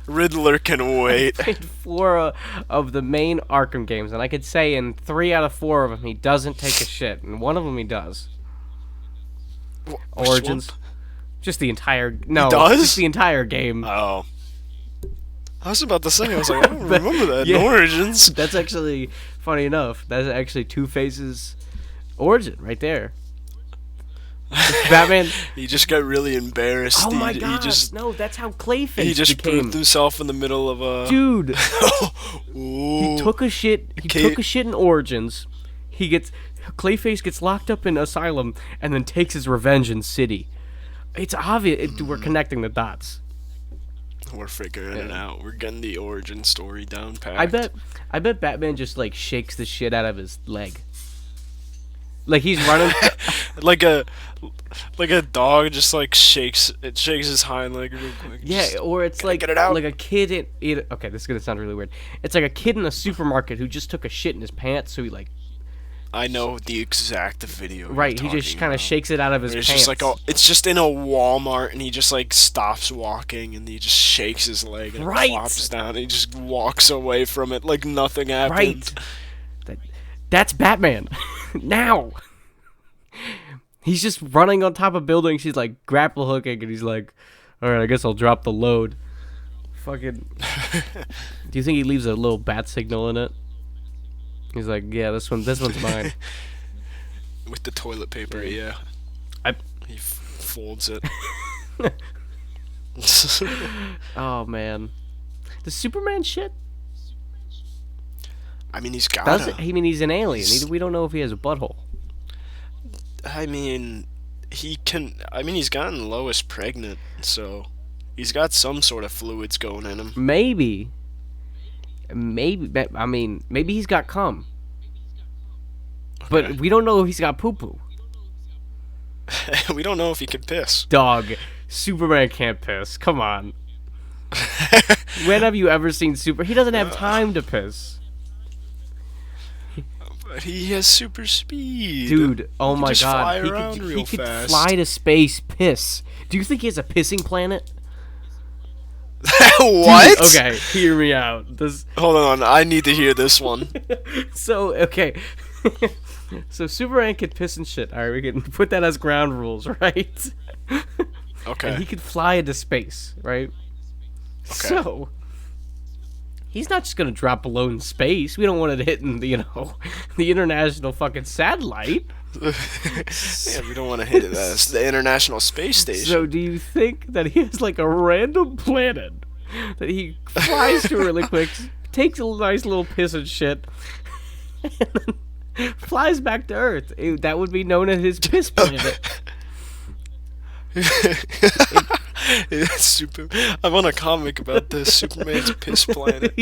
Riddler can wait. Played 4 of the main Arkham games, and I could say in 3 out of 4 of them he doesn't take a shit, and one of them he does. Which Origins. one? Just the entire no, does? just the entire game. Oh. I was about to say, I was like, I don't remember that Yeah. in Origins. That's actually funny enough. That's actually Two-Face's origin right there. Batman. He just got really embarrassed. Oh my he god! just No, that's how Clayface he just became. proved himself in the middle of a. Dude, Ooh. he took a shit. He Okay. took a shit in Origins. Clayface gets locked up in Asylum and then takes his revenge in City. It's obvious. We're connecting the dots. We're figuring it out. We're getting the origin story down pat. I bet Batman just like shakes the shit out of his leg. Like he's running. like a dog just like shakes his hind leg real quick. Yeah, Just- or it's like get it out. like a kid in okay, this is gonna sound really weird. It's like a kid in a supermarket who just took a shit in his pants, so he like I know the exact video. you're right, he just talking kind of about. shakes it out of his Where it's pants. just like it's just in a Walmart and he just like stops walking and he just shakes his leg and Right. it flops down and he just walks away from it like nothing happened. Right. That's Batman. Now. He's just running on top of buildings. He's like grapple hooking, and he's like, "All right, I guess I'll drop the load." Fucking. Do you think he leaves a little bat signal in it? He's like, "Yeah, this one's mine." with the toilet paper. Yeah. Yeah, I he folds it. oh man, the Superman shit. I mean, he's Does gotta. it? I mean, he's an alien. He's- We don't know if he has a butthole. I mean, he can. I mean, he's gotten Lois pregnant, so he's got some sort of fluids going in him. Maybe. I mean, maybe he's got cum, but Okay. we don't know if he's got poo poo. We don't know if he can piss. Dog, Superman can't piss. Come on. When have you ever seen Super? He doesn't have time to piss, But he has super speed. dude. Oh He my just god, fly he around could, real he could fast. fly to space. Piss. Do you think he has a pissing planet? What? Okay, hear me out. This Hold on, I need to hear this one. so okay. So Superman could piss and shit. All right, we can put that as ground rules, right? Okay. And he could fly into space, right? Okay. So he's not just gonna drop below in space. We don't want it hitting the the international fucking satellite. Yeah, we don't want to hit it. That's the International Space Station. So do you think that he has like a random planet that he flies to really quick, takes a nice little piss and shit, and then flies back to Earth? That would be known as his piss planet. It's super. I want a comic about this Superman's piss planet.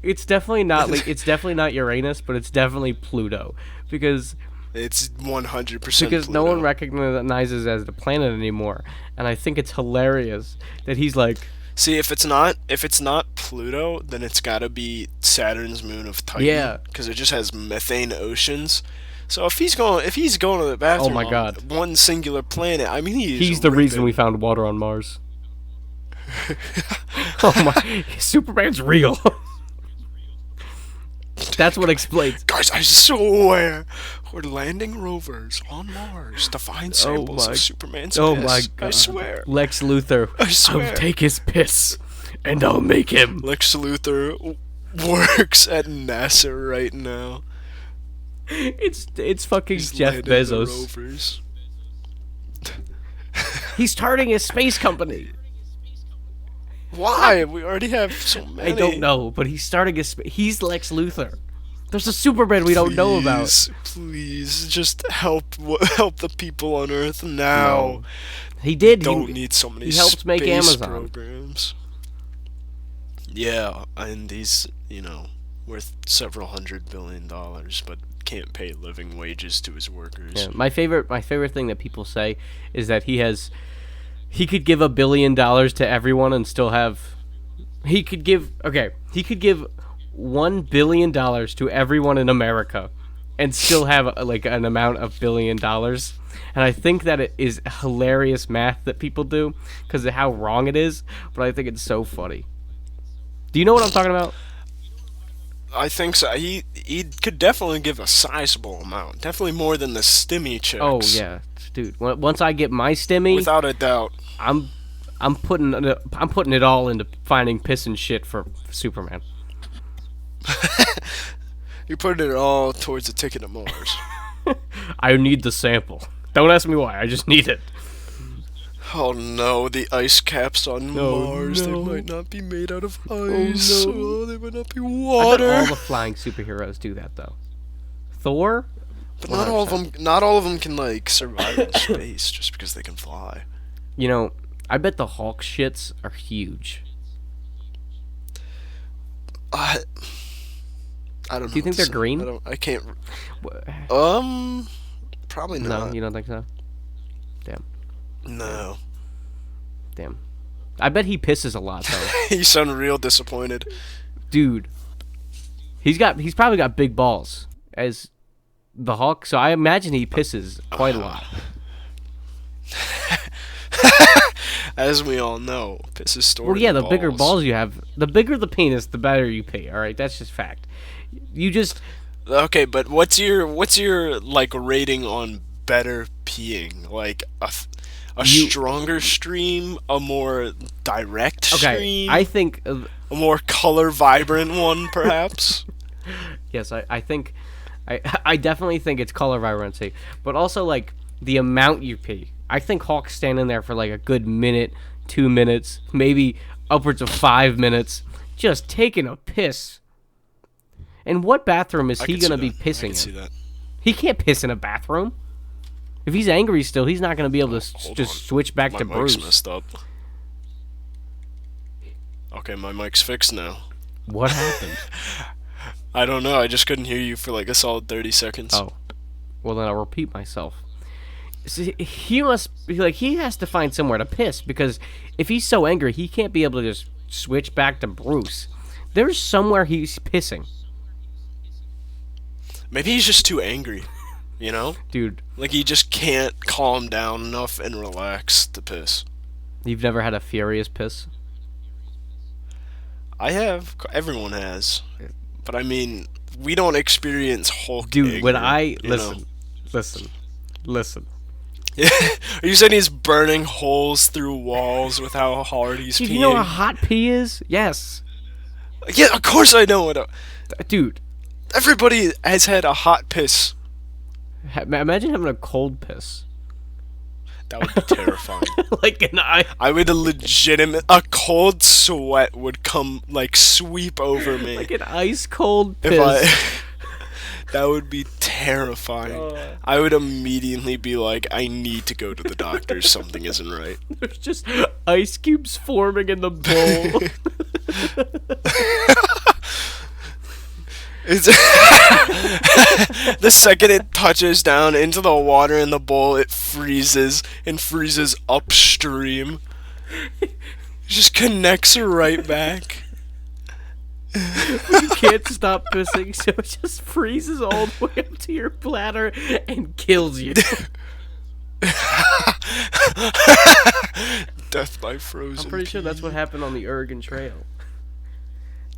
It's definitely not not Uranus, but it's definitely Pluto because It's 100% no one Pluto. recognizes as the planet anymore, and I think it's hilarious that he's like, See, if it's not Pluto, then it's got to be Saturn's moon of Titan. Yeah. Because it just has methane oceans. So if he's going to the bathroom, Oh my on God. one singular planet, I mean he's the reason we found water on Mars. Oh my, Superman's real. That's what explains. Guys, I swear, we're landing rovers on Mars to find samples my- of Superman's Oh piss. my I god. swear. Lex Luthor. I swear. I'll take his piss and I'll make him. Lex Luthor works at NASA right now. It's fucking He's Jeff landing the Bezos. rovers. He's starting a space company. Why? We already have so many. I don't know, but he's starting he's Lex Luthor. There's a Superman we don't know about. Please, just help the people on Earth now. No. He did. Don't need so many. he helped make space Amazon. programs. Yeah, and he's worth several $100 billion, but can't pay living wages to his workers. Yeah, my favorite thing that people say is that he could give $1 billion to everyone and still have he could give $1 billion to everyone in America and still have like an amount of $1 billion. And I think that it is hilarious math that people do because of how wrong it is, but I think it's so funny. Do you know what I'm talking about? I think so. He could definitely give a sizable amount, definitely more than the stimmy checks. Oh yeah, dude. Once I get my stimmy, without a doubt. I'm putting it all into finding piss and shit for Superman. You're putting it all towards a ticket to Mars. I need the sample. Don't ask me why. I just need it. Oh no, the ice caps on Oh, Mars, no. they might not be made out of ice. no. Oh, they might not be I bet water. all the flying superheroes do that though. Thor, But not all of them can like survive in space just because they can fly. you know, I bet the Hulk shits are huge. I don't know. Do you think what to they're say. green? I can't. Wha- Probably No, not. you don't think so? No. Damn. I bet he pisses a lot though. You sound real disappointed. Dude. He's probably got big balls as the Hulk, so I imagine he pisses quite a lot. As we all know, piss is stored. Well, yeah, in the bigger balls you have, the bigger the penis, the better you pee. All right, that's just fact. You just Okay, but what's your like rating on better peeing? Like a stronger stream, a more direct stream, I think a more color vibrant one, perhaps. yes, I think I definitely think it's color vibrancy, but also like the amount you pee. I think Hawk's standing there for like a good minute, 2 minutes, maybe upwards of 5 minutes, just taking a piss. And what bathroom is I he can see gonna be that. I pissing can in? see that. He can't piss in a bathroom. If he's angry still, he's not gonna be able to Hold just on. switch back My to mic's Bruce. messed up. Okay, my mic's fixed now. What happened? I don't know. I just couldn't hear you for like a solid 30 seconds. Oh, well then I'll repeat myself. See, he must be like he has to find somewhere to piss because if he's so angry, he can't be able to just switch back to Bruce. There's somewhere he's pissing, Maybe he's just too angry. You know? dude. Like he just can't calm down enough and relax to piss. You've never had a furious piss? I have. Everyone has. But I mean, we don't experience Hulk Dude, anger, when I you know? listen. Are you saying he's burning holes through walls with how hard he's Dude, peeing? you know what a hot pee is? Yes, Yeah, of course I know what. dude. Everybody has had a hot piss. Imagine having a cold piss, That would be terrifying. like an eye. I would a cold sweat would come, like, sweep over me. Like an ice cold piss. If I. That would be terrifying. Oh. I would immediately be like, I need to go to the doctor. Something isn't right. There's just ice cubes forming in the bowl. It's the second it touches down into the water in the bowl, it freezes and freezes upstream. It just connects right back. You can't stop pissing, so it just freezes all the way up to your bladder and kills you. Death by frozen. I'm pretty sure that's what happened on the Oregon Trail.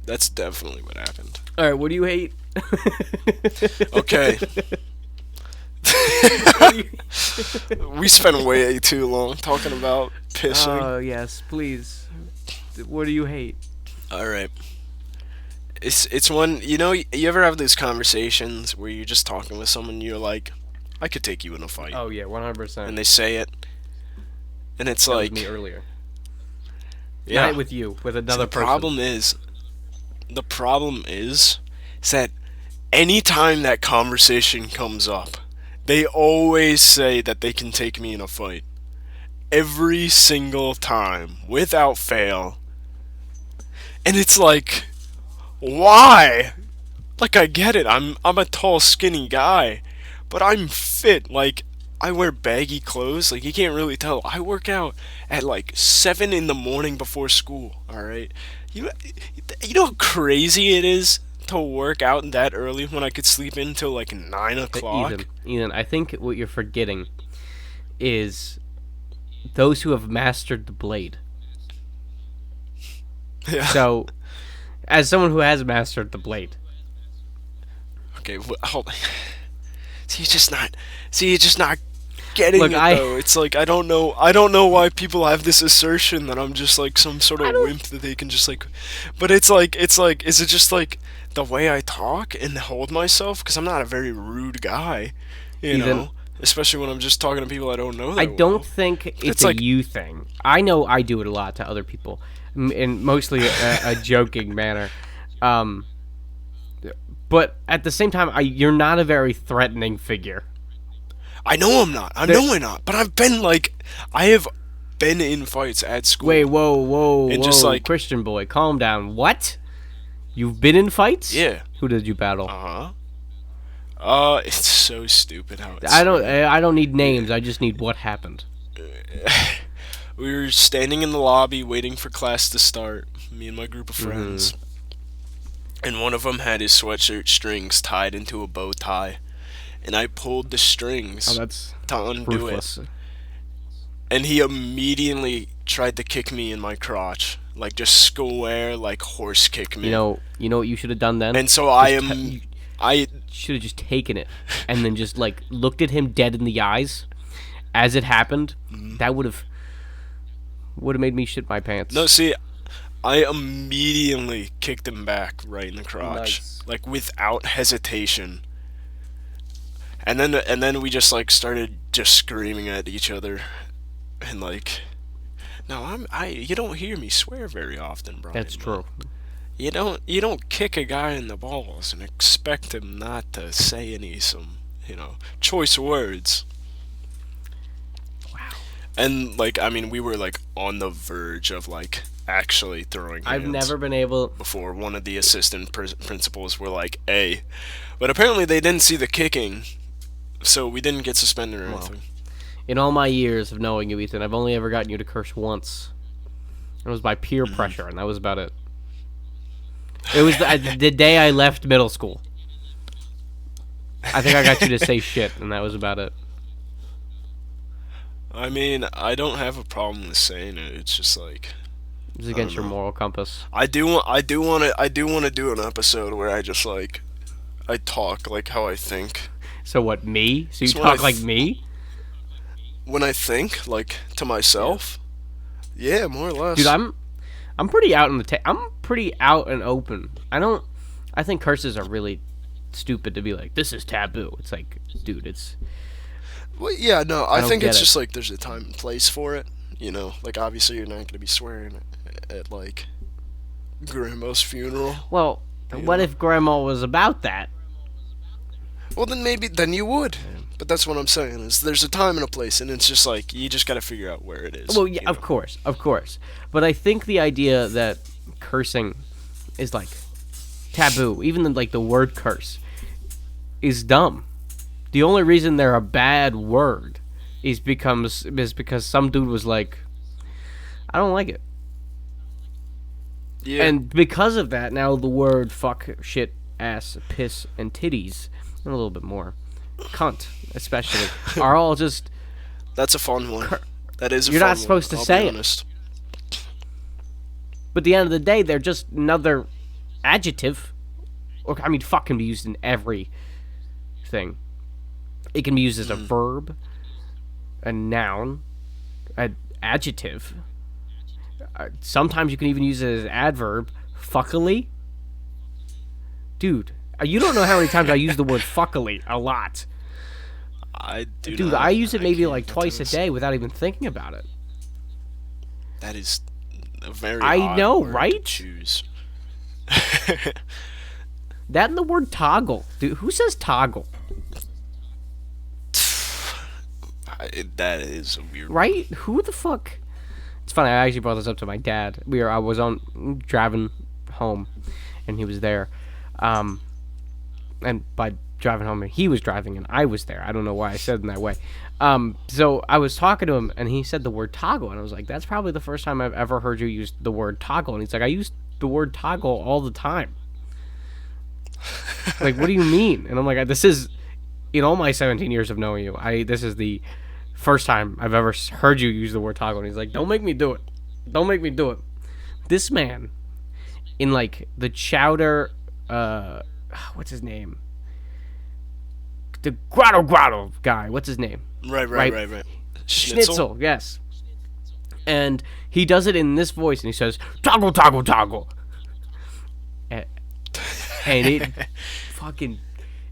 That's definitely what happened. All right, what do you hate? Okay. We spent way too long talking about pissing. Oh yes, please. What do you hate? All right. It's one, you know, you ever have those conversations where you're just talking with someone and you're like, I could take you in a fight. Oh yeah, 100%. And they say it. And it's That was like, me earlier. yeah. Not with you, with So another the person. problem is that anytime that conversation comes up, they always say that they can take me in a fight. Every single time, without fail. And it's like, why? Like, I get it. I'm a tall, skinny guy, but I'm fit. Like, I wear baggy clothes. Like, you can't really tell. I work out at like 7 in the morning before school. All right. You know how crazy it is to work out that early when I could sleep in until like 9 o'clock. Ethan, I think what you're forgetting is those who have mastered the blade. Yeah. So, as someone who has mastered the blade, Okay. Hold. See, you're just not getting Look, it though. It's like I don't know why people have this assertion that I'm just like some sort of wimp that they can just like. But it's like, is it just like the way I talk and hold myself? Because I'm not a very rude guy, you Ethan, know. Especially when I'm just talking to people I don't know that I don't well. think it's It's a like- you thing. I know I do it a lot to other people, in mostly a joking manner. But at the same time, you're not a very threatening figure. I know I'm not. I know I'm not. But I have been in fights at school. Wait, whoa, And just, like- Christian boy, calm down. What? You've been in fights? Yeah. Who did you battle? It's so stupid how it's. I don't need names. I just need what happened. We were standing in the lobby waiting for class to start, me and my group of friends. And one of them had his sweatshirt strings tied into a bow tie. And I pulled the strings Oh, that's to undo ruthless. it. And he immediately tried to kick me in my crotch. Like, just square, like, horse kick me. You know what you should have done then? And so You I should have just taken it and then just like looked at him dead in the eyes as it happened. That would have made me shit my pants. No, see, I immediately kicked him back right in the crotch. Nice. Like, without hesitation. and then we just like started just screaming at each other, and like, no, you don't hear me swear very often, Brian. That's true. You don't kick a guy in the balls and expect him not to say some choice words. Wow. And like, I mean, we were like on the verge of like actually throwing hands. I've never been able. Before one of the assistant principals were like, "Hey," but apparently they didn't see the kicking, so we didn't get suspended or anything. In all my years of knowing you, Ethan, I've only ever gotten you to curse once. It was by peer pressure, and that was about it. It was the day I left middle school. I think I got you to say shit, and that was about it. I mean, I don't have a problem with saying it. It's just like, It was against your moral compass. I do want to do an episode where I just like I talk like how I think. So what, me? So you So when talk like me? When I think like to myself, yeah, more or less. Dude, I'm pretty out in the I'm pretty out and open. I think curses are really stupid to be like, this is taboo. It's like, dude, it's Well, yeah, no, I don't think get it's it. just like there's a time and place for it. Like obviously you're not going to be swearing at like grandma's funeral. well, what if grandma was about that? Well, then you would. But that's what I'm saying is there's a time and a place, and it's just like you just got to figure out where it is. Well, yeah, of course. But I think the idea that cursing is like taboo, even the word curse, is dumb. The only reason they're a bad word is because some dude was like, I don't like it. Yeah. And because of that, now the word fuck, shit, ass, piss, and titties, and a little bit more, cunt, especially, are all just. That's a fun one. That is a You're fun not one, supposed to I'll say be it. honest. But at the end of the day, they're just another adjective. Or, I mean, fuck can be used in every thing. It can be used as a verb, a noun, an adjective. Sometimes you can even use it as an adverb. Fuckily. Dude, you don't know how many times I use the word fuckily. A lot. I do Dude, not, I use it maybe can't like get twice a this. day without even thinking about it. That is a very I odd know, word to right? choose. That and the word toggle. Dude, who says toggle? That is a weird. Right? Who the fuck? It's funny. I actually brought this up to my dad. I was on driving home, and he was there. And by driving home, he was driving, and I was there. I don't know why I said it in that way. So I was talking to him, and he said the word toggle, and I was like, "That's probably the first time I've ever heard you use the word toggle." And he's like, "I use the word toggle all the time." Like, what do you mean? And I'm like, "This is, in all my 17 years of knowing you, this is the first time I've ever heard you use the word toggle." And he's like, "Don't make me do it. Don't make me do it." This man, in like the chowder, what's his name? The grotto guy. What's his name? Right. Schnitzel, yes. And he does it in this voice, and he says, "Toggle, toggle, toggle." And it fucking,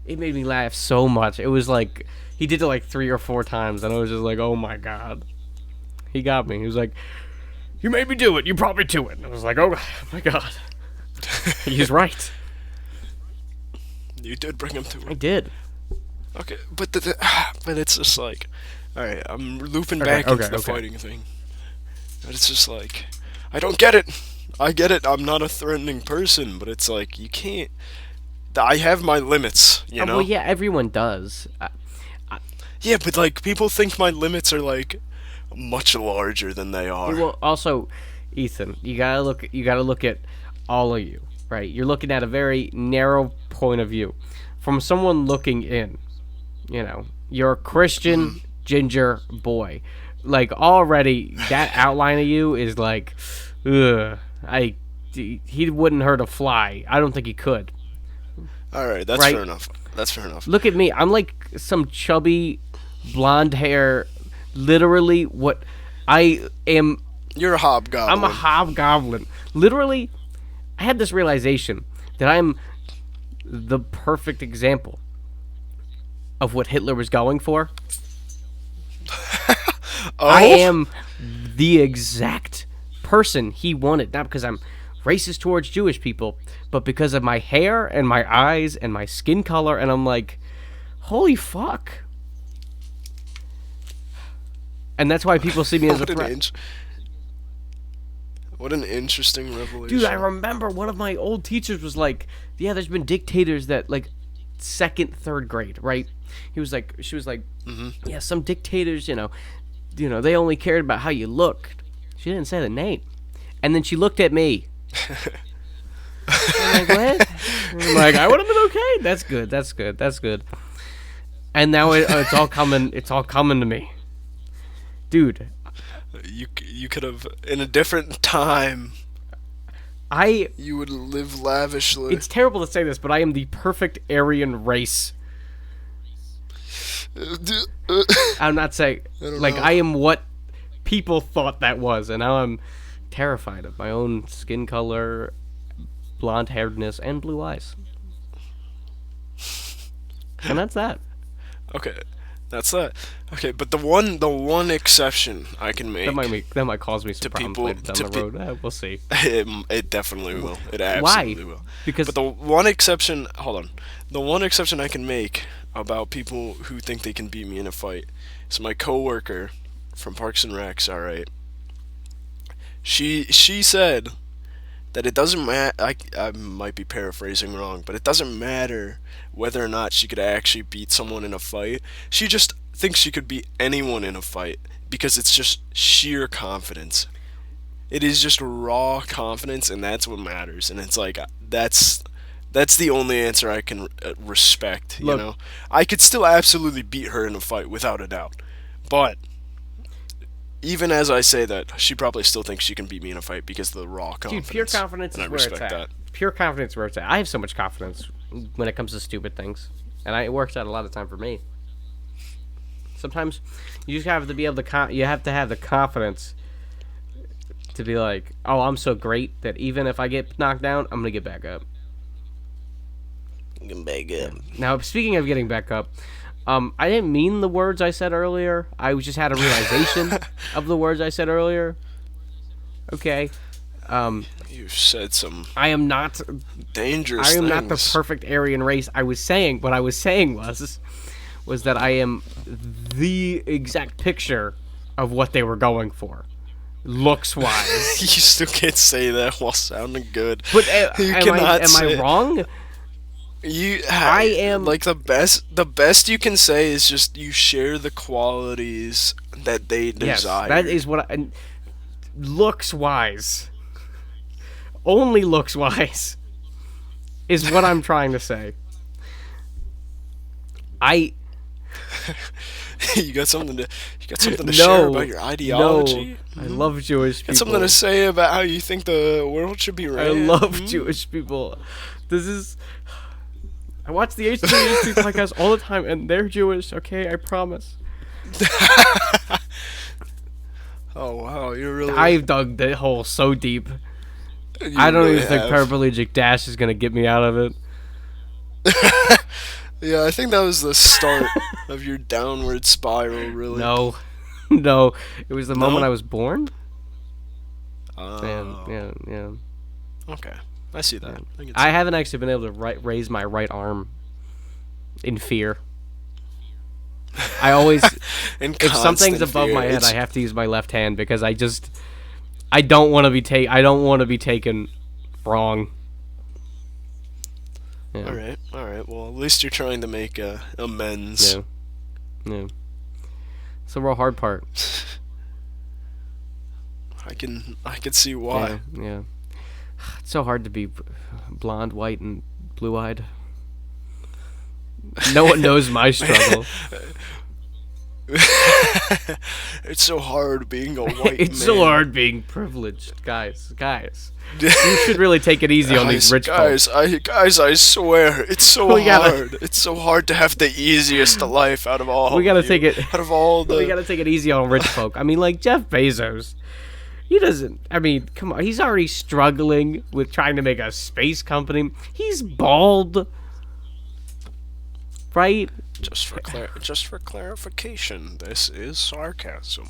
it made me laugh so much. It was like, he did it like 3 or 4 times, and I was just like, oh my god. He got me. He was like, "You made me do it. You brought me to it." And I was like, oh my god. He's right. You did bring him to I it. did. Okay, but but it's just like, all right, I'm looping back into the fighting thing. But it's just like, I don't get it. I get it. I'm not a threatening person, but it's like you can't. I have my limits, you know. Well, yeah, everyone does. Yeah, but like people think my limits are like much larger than they are. Well, also, Ethan, you gotta look at all of you, right? You're looking at a very narrow point of view. From someone looking in, you're a Christian ginger boy. Like, already, that outline of you is like, ugh. He wouldn't hurt a fly. I don't think he could. All right, that's Right? fair enough. That's fair enough. Look at me. I'm like some chubby, blonde hair. Literally, what I am. You're a hobgoblin. I'm a hobgoblin. Literally, I had this realization that I'm the perfect example. of what Hitler was going for. Oh, I am the exact person he wanted, not because I'm racist towards Jewish people, but because of my hair and my eyes and my skin color, and I'm like, holy fuck. And that's why people see me as a threat. What an interesting revelation. Dude, I remember one of my old teachers was like, yeah, there's been dictators that, like, second, third grade, right? She was like, yeah, some dictators, you know, they only cared about how you looked. She didn't say the name. And then she looked at me. I'm like, what? I'm like, I would have been okay. That's good. And now it's all coming to me. Dude, you could have, in a different time, you would live lavishly. It's terrible to say this, but I am the perfect Aryan race. I'm not saying, like, I am what people thought that was, and now I'm terrified of my own skin color, blonde hairedness, and blue eyes. And that's that. Okay, that's that. Okay, but the one exception I can make that might cause me some problems later down the road. We'll see. It definitely will. It absolutely will. Because but the one exception I can make about people who think they can beat me in a fight is my coworker from Parks and Recs. All right. She said that it doesn't matter. I might be paraphrasing wrong, but it doesn't matter whether or not she could actually beat someone in a fight. She just thinks she could beat anyone in a fight because it's just sheer confidence. It is just raw confidence, and that's what matters. And it's like that's the only answer I can respect. Look, you know, I could still absolutely beat her in a fight without a doubt, but even as I say that, she probably still thinks she can beat me in a fight because of the raw confidence. Dude, pure confidence is where it's at. That. Pure confidence is where it's at. I have so much confidence when it comes to stupid things, and it works out a lot of time for me. Sometimes you just have to be able to. You have to have the confidence to be like, "Oh, I'm so great that even if I get knocked down, I'm gonna get back up." Get back up. Now, speaking of getting back up. I didn't mean the words I said earlier. I just had a realization of the words I said earlier. Okay. You said some. I am not dangerous. I am things. not the perfect Aryan race. What I was saying was that I am the exact picture of what they were going for, looks wise. You still can't say that while sounding good. But am I wrong? I am like the best you can say is just you share the qualities that they desire. Yes, that is what looks wise. Only looks wise is what I'm trying to say. You got something to share about your ideology? No, I love Jewish people. Got something to say about how you think the world should be ran? I love Jewish people. I watch the HTHT podcast all the time, and they're Jewish, okay? I promise. Oh, wow, you're really... I've dug the hole so deep. I don't even think paraplegic Dash is going to get me out of it. Yeah, I think that was the start of your downward spiral, really. No. It was the moment I was born. Yeah. Okay. I see that. Yeah. I haven't actually been able to raise my right arm in fear. I always, if something's above my head, I have to use my left hand because I don't want to be taken wrong. Yeah. All right. Well, at least you're trying to make amends. Yeah. It's the real hard part. I can see why. Yeah. It's so hard to be blonde, white, and blue-eyed. No one knows my struggle. It's so hard being a white man. It's so hard being privileged, guys. You should really take it easy on these rich folks. Guys, I swear, it's so hard. It's so hard to have the easiest life out of all. We gotta take it. Out of all the. We gotta take it easy on rich folk. I mean, like Jeff Bezos. He doesn't. I mean, come on. He's already struggling with trying to make a space company. He's bald. right? Just for clarification, this is sarcasm.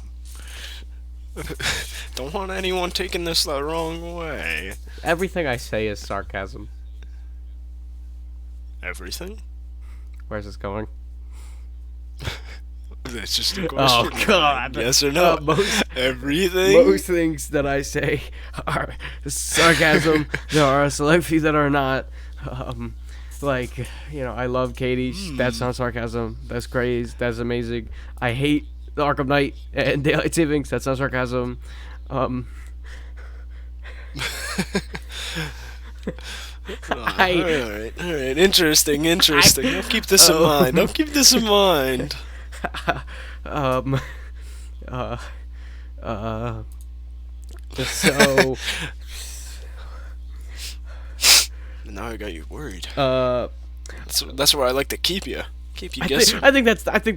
Don't want anyone taking this the wrong way. Everything I say is sarcasm. Everything? Where's this going? That's just a question. Oh God! Yes or no? Everything. Most things that I say are sarcasm. There are a select few that are not. Like, you know, I love Katie. That's not sarcasm. That's crazy. That's amazing. I hate the Arkham Knight and Daylight Savings. That's not sarcasm. All right. Interesting. Don't keep this in mind. So Now I got you worried. That's where I like to keep you. Keep you guessing. I think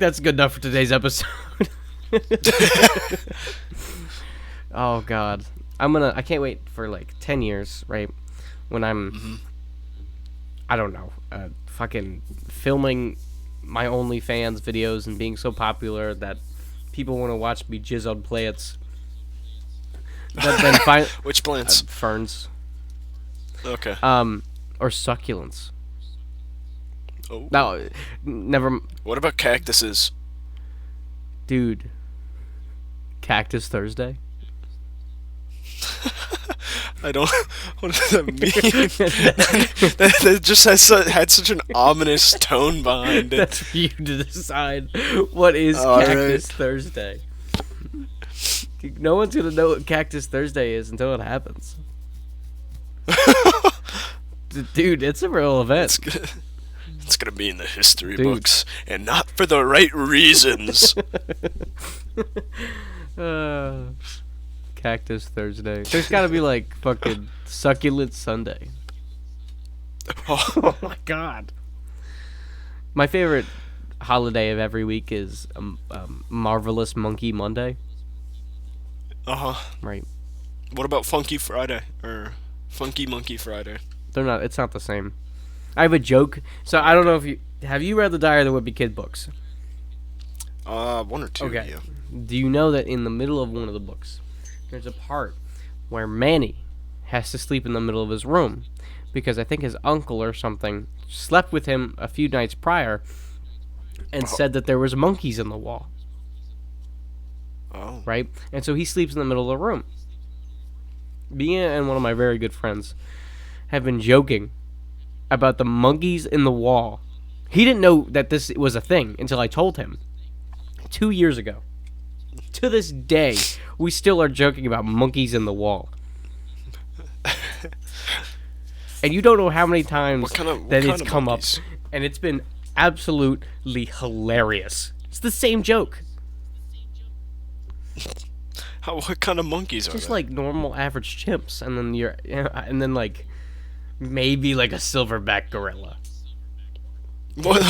that's good enough for today's episode. Oh God, I can't wait for like 10 years, right? When I'm, I don't know, fucking filming my OnlyFans videos and being so popular that people want to watch me jizz on plants. Which plants? Ferns. Okay. Or succulents. Oh. No, never. What about cactuses? Dude. Cactus Thursday? I don't. What does that mean? that just had such an ominous tone behind it. That's for you to decide what is Cactus Thursday. No one's gonna know what Cactus Thursday is until it happens. Dude, it's a real event. It's gonna be in the history books, and not for the right reasons. Cactus Thursday. There's gotta be like fucking Succulent Sunday. Oh my God. My favorite holiday of every week is Marvelous Monkey Monday. Right. What about Funky Friday or Funky Monkey Friday? They're not. It's not the same. I have a joke. So I don't know if you read the Diary of the Wimpy Kid books? One or two. Okay. Yeah. Do you know that in the middle of one of the books, there's a part where Manny has to sleep in the middle of his room because I think his uncle or something slept with him a few nights prior and said that there was monkeys in the wall. Oh. Right? And so he sleeps in the middle of the room. Me and one of my very good friends have been joking about the monkeys in the wall. He didn't know that this was a thing until I told him 2 years ago. To this day, we still are joking about monkeys in the wall. And you don't know how many times it's come up, and it's been absolutely hilarious. It's the same joke. What kind of monkeys are Just they? like normal average chimps, and then like maybe like a silverback gorilla. What?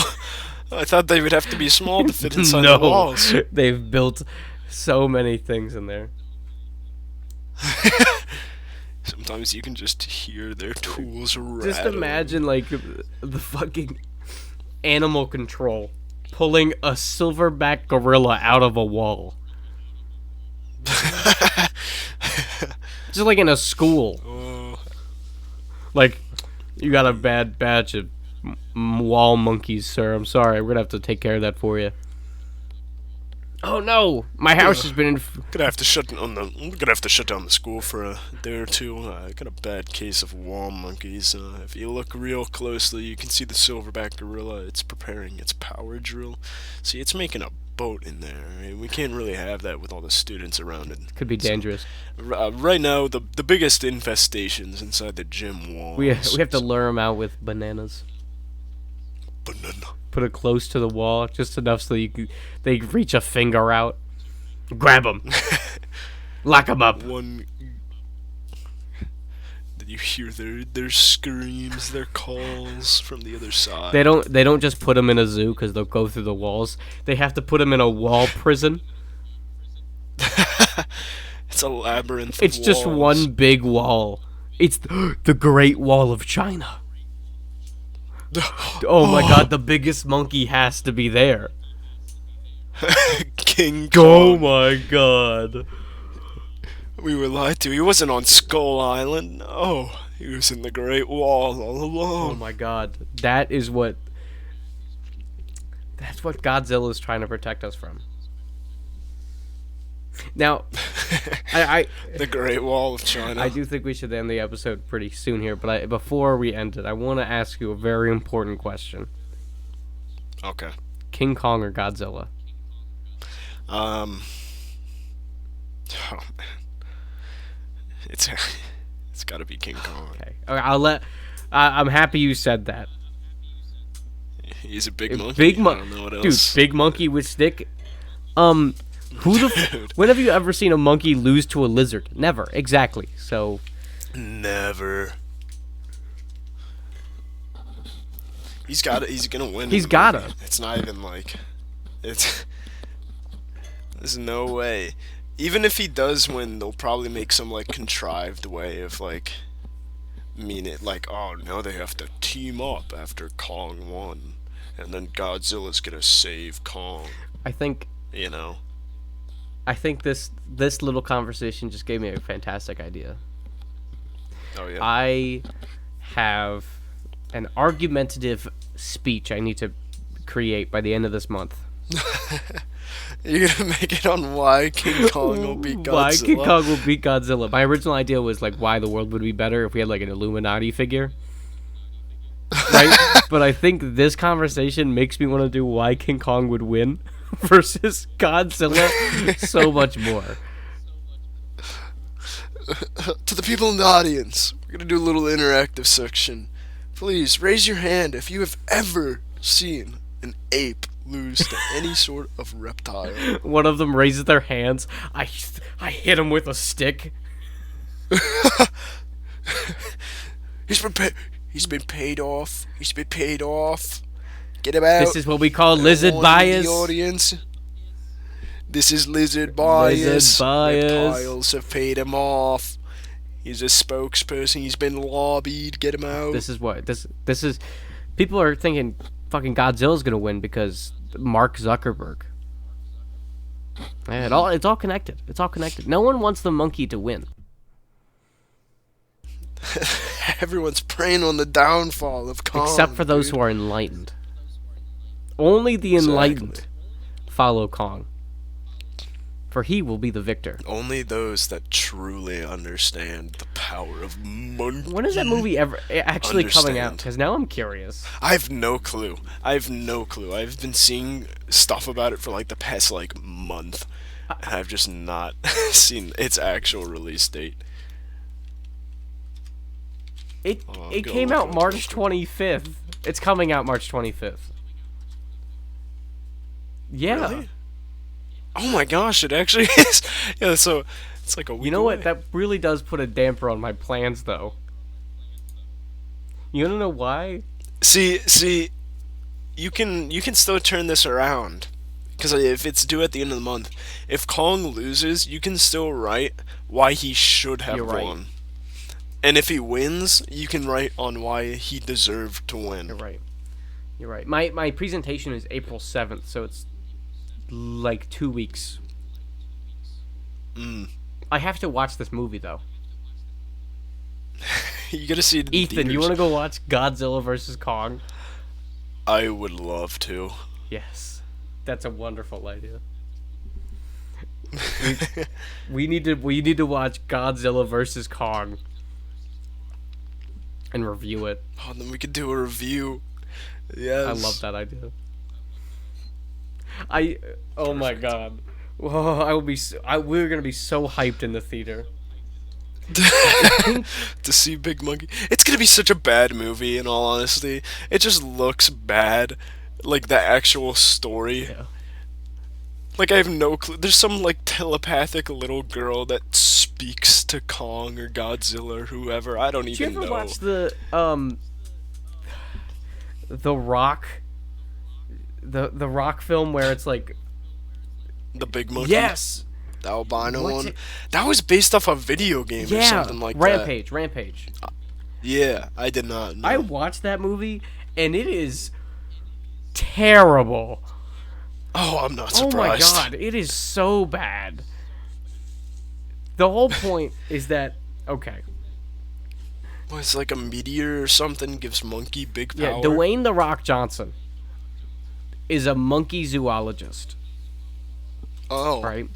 I thought they would have to be small to fit inside the walls. They've built so many things in there. Sometimes you can just hear their tools rattle. Just imagine like the fucking animal control pulling a silverback gorilla out of a wall. Just like in a school. Like, you got a bad batch of wall monkeys, sir. I'm sorry. We're gonna have to take care of that for you. Oh no, my house has been. Gonna have to shut down the school for a day or two. I got a bad case of wall monkeys. If you look real closely, you can see the silverback gorilla. It's preparing its power drill. See, it's making a boat in there. Right? We can't really have that with all the students around it. Could be dangerous. Right now, the biggest infestations inside the gym walls. We have to lure them out with bananas. Banana. Put it close to the wall, just enough so they reach a finger out. Grab them. Lock them up. Did you hear their screams, their calls from the other side? They don't just put them in a zoo because they'll go through the walls. They have to put them in a wall prison. It's a labyrinth. It's just one big wall. It's the Great Wall of China. Oh my god, the biggest monkey has to be there. King Oh Kong. my god. We were lied to. He wasn't on Skull Island. No, he was in the Great Wall all Oh along. my god. That's what Godzilla is trying to protect us from. Now, I The Great Wall of China. I do think we should end the episode pretty soon here, but before we end it, I want to ask you a very important question. Okay. King Kong or Godzilla? Oh man, it's got to be King Kong. Okay. I'm happy you said that. He's a big monkey. Big I don't know what Dude, else. big monkey with stick. Dude. When have you ever seen a monkey lose to a lizard? Never. Exactly. So, Never. He's got it. He's gonna win. He's in the gotta. movie. It's not even like it's. There's no way. Even if he does win, they'll probably make some like contrived way of like mean it like, oh, now they have to team up after Kong won, and then Godzilla's gonna save Kong. I think You know. this little conversation just gave me a fantastic idea. Oh yeah. I have an argumentative speech I need to create by the end of this month. You're gonna make it on why King Kong will beat Godzilla. Why King Kong will beat Godzilla. My original idea was like why the world would be better if we had like an Illuminati figure. Right? But I think this conversation makes me want to do why King Kong would win versus Godzilla so much more. To the people in the audience, we're gonna do a little interactive section. Please raise your hand if you have ever seen an ape lose to any sort of reptile. One of them raises their hands. I hit him with a stick. He's been paid off. He's been paid off. Get him out. This is what we call lizard Everyone in bias. The audience. This is lizard bias. Lizard bias. Reptiles have paid him off. He's a spokesperson. He's been lobbied. Get him out. This is people are thinking fucking Godzilla's gonna win because Mark Zuckerberg. Yeah, it's all connected. It's all connected. No one wants the monkey to win. Everyone's preying on the downfall of Kong. Except for those dude. who are enlightened. Only the enlightened follow Kong. For he will be the victor. Only those that truly understand the power of monkey. When is that movie ever actually coming out? Understand. Because now I'm curious. I have no clue. I've been seeing stuff about it for like the past like month, and I've just not seen its actual release date. It Oh, it go came look out it up March real 25th. It's coming out March 25th. Yeah. Really? Oh my gosh, it actually is. Yeah, so it's like a week You know what? away. That really does put a damper on my plans, though. You wanna know why? See, you can still turn this around. Because if it's due at the end of the month, if Kong loses, you can still write why he should have You're right. won. And if he wins, you can write on why he deserved to win. You're right. You're right. My presentation is April 7th, so it's like 2 weeks. Mm. I have to watch this movie, though. You gotta see it in Ethan, you theaters. want to go watch Godzilla vs. Kong? I would love to. Yes. That's a wonderful idea. We need to watch Godzilla vs. Kong and review it. Oh, then we could do a review. Yes. I love that idea. Oh my god. Whoa, I will be we're going to be so hyped in the theater. To see Big Monkey. It's gonna be such a bad movie, in all honesty. It just looks bad. Like, the actual story. Yeah. Like, I have no clue. There's some, like, telepathic little girl that speaks to Kong or Godzilla or whoever. I don't Did you even ever know. watch the Rock the Rock film where it's like The Big Monkey? yes, The albino What's one? it- That was based off a video game or yeah, something like that. Rampage. Yeah, I did not know. I watched that movie and it is terrible. Oh, I'm not Oh my surprised. god, it is so bad. The whole point is that okay, Well, it's like a meteor or something gives Monkey big power. yeah, Dwayne the Rock Johnson is a monkey zoologist, Oh, right?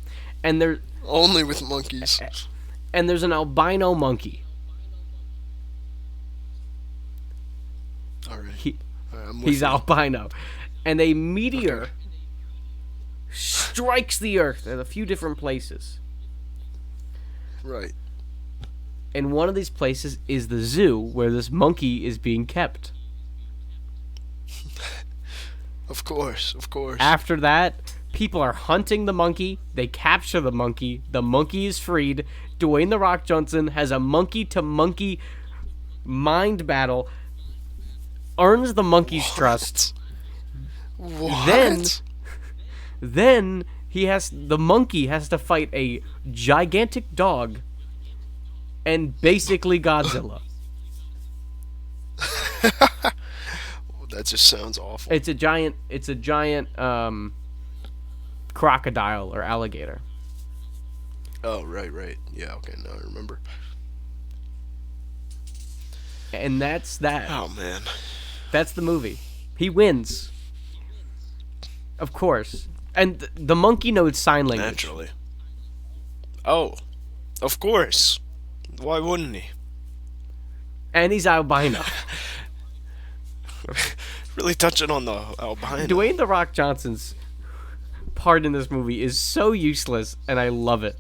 And there only with monkeys. and there's an albino monkey. All right. He, I'm with he's you. albino, and a meteor strikes the Earth at a few different places. Right. And one of these places is the zoo where this monkey is being kept. Of course. Of course. After that, people are hunting the monkey. They capture the monkey. The monkey is freed. Dwayne the Rock Johnson has a monkey-to-monkey mind battle, earns the monkey's trust. What? Then the monkey has to fight a gigantic dog and basically Godzilla. That just sounds awful. It's a giant crocodile or alligator. Oh, right. Yeah, okay, now I remember. And that's that. Oh, man. That's the movie. He wins. Of course. And the monkey knows sign language. Naturally. Oh, of course. Why wouldn't he? And he's albino. Really touching on the albino. Dwayne The Rock Johnson's part in this movie is so useless, and I love it.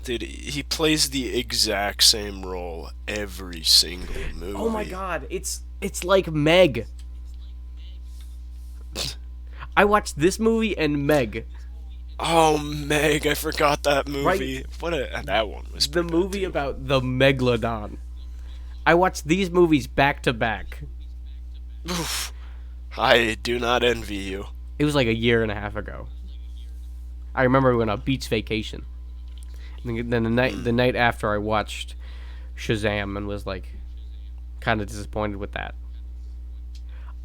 Dude, he plays the exact same role every single movie. Oh my god, it's like Meg. I watched this movie and Meg. Oh, Meg, I forgot that movie. Right. That one was The pretty movie bad, too. about the Megalodon. I watched these movies back to back. Oof. I do not envy you. It was like a year and a half ago. I remember we went on a beach vacation. And then the night after, I watched Shazam and was like kind of disappointed with that.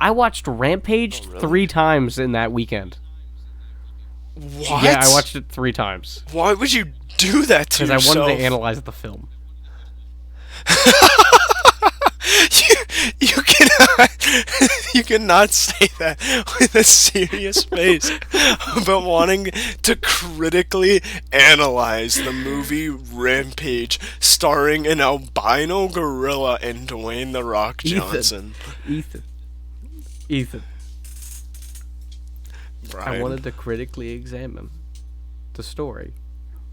I watched Rampage Oh, really? 3 times in that weekend. What? Yeah, I watched it 3 times Why would you do that to because I yourself? wanted to analyze the film. you cannot you cannot say that with a serious face about wanting to critically analyze the movie Rampage starring an albino gorilla and Dwayne The Rock Johnson. Ethan. Brian. I wanted to critically examine the story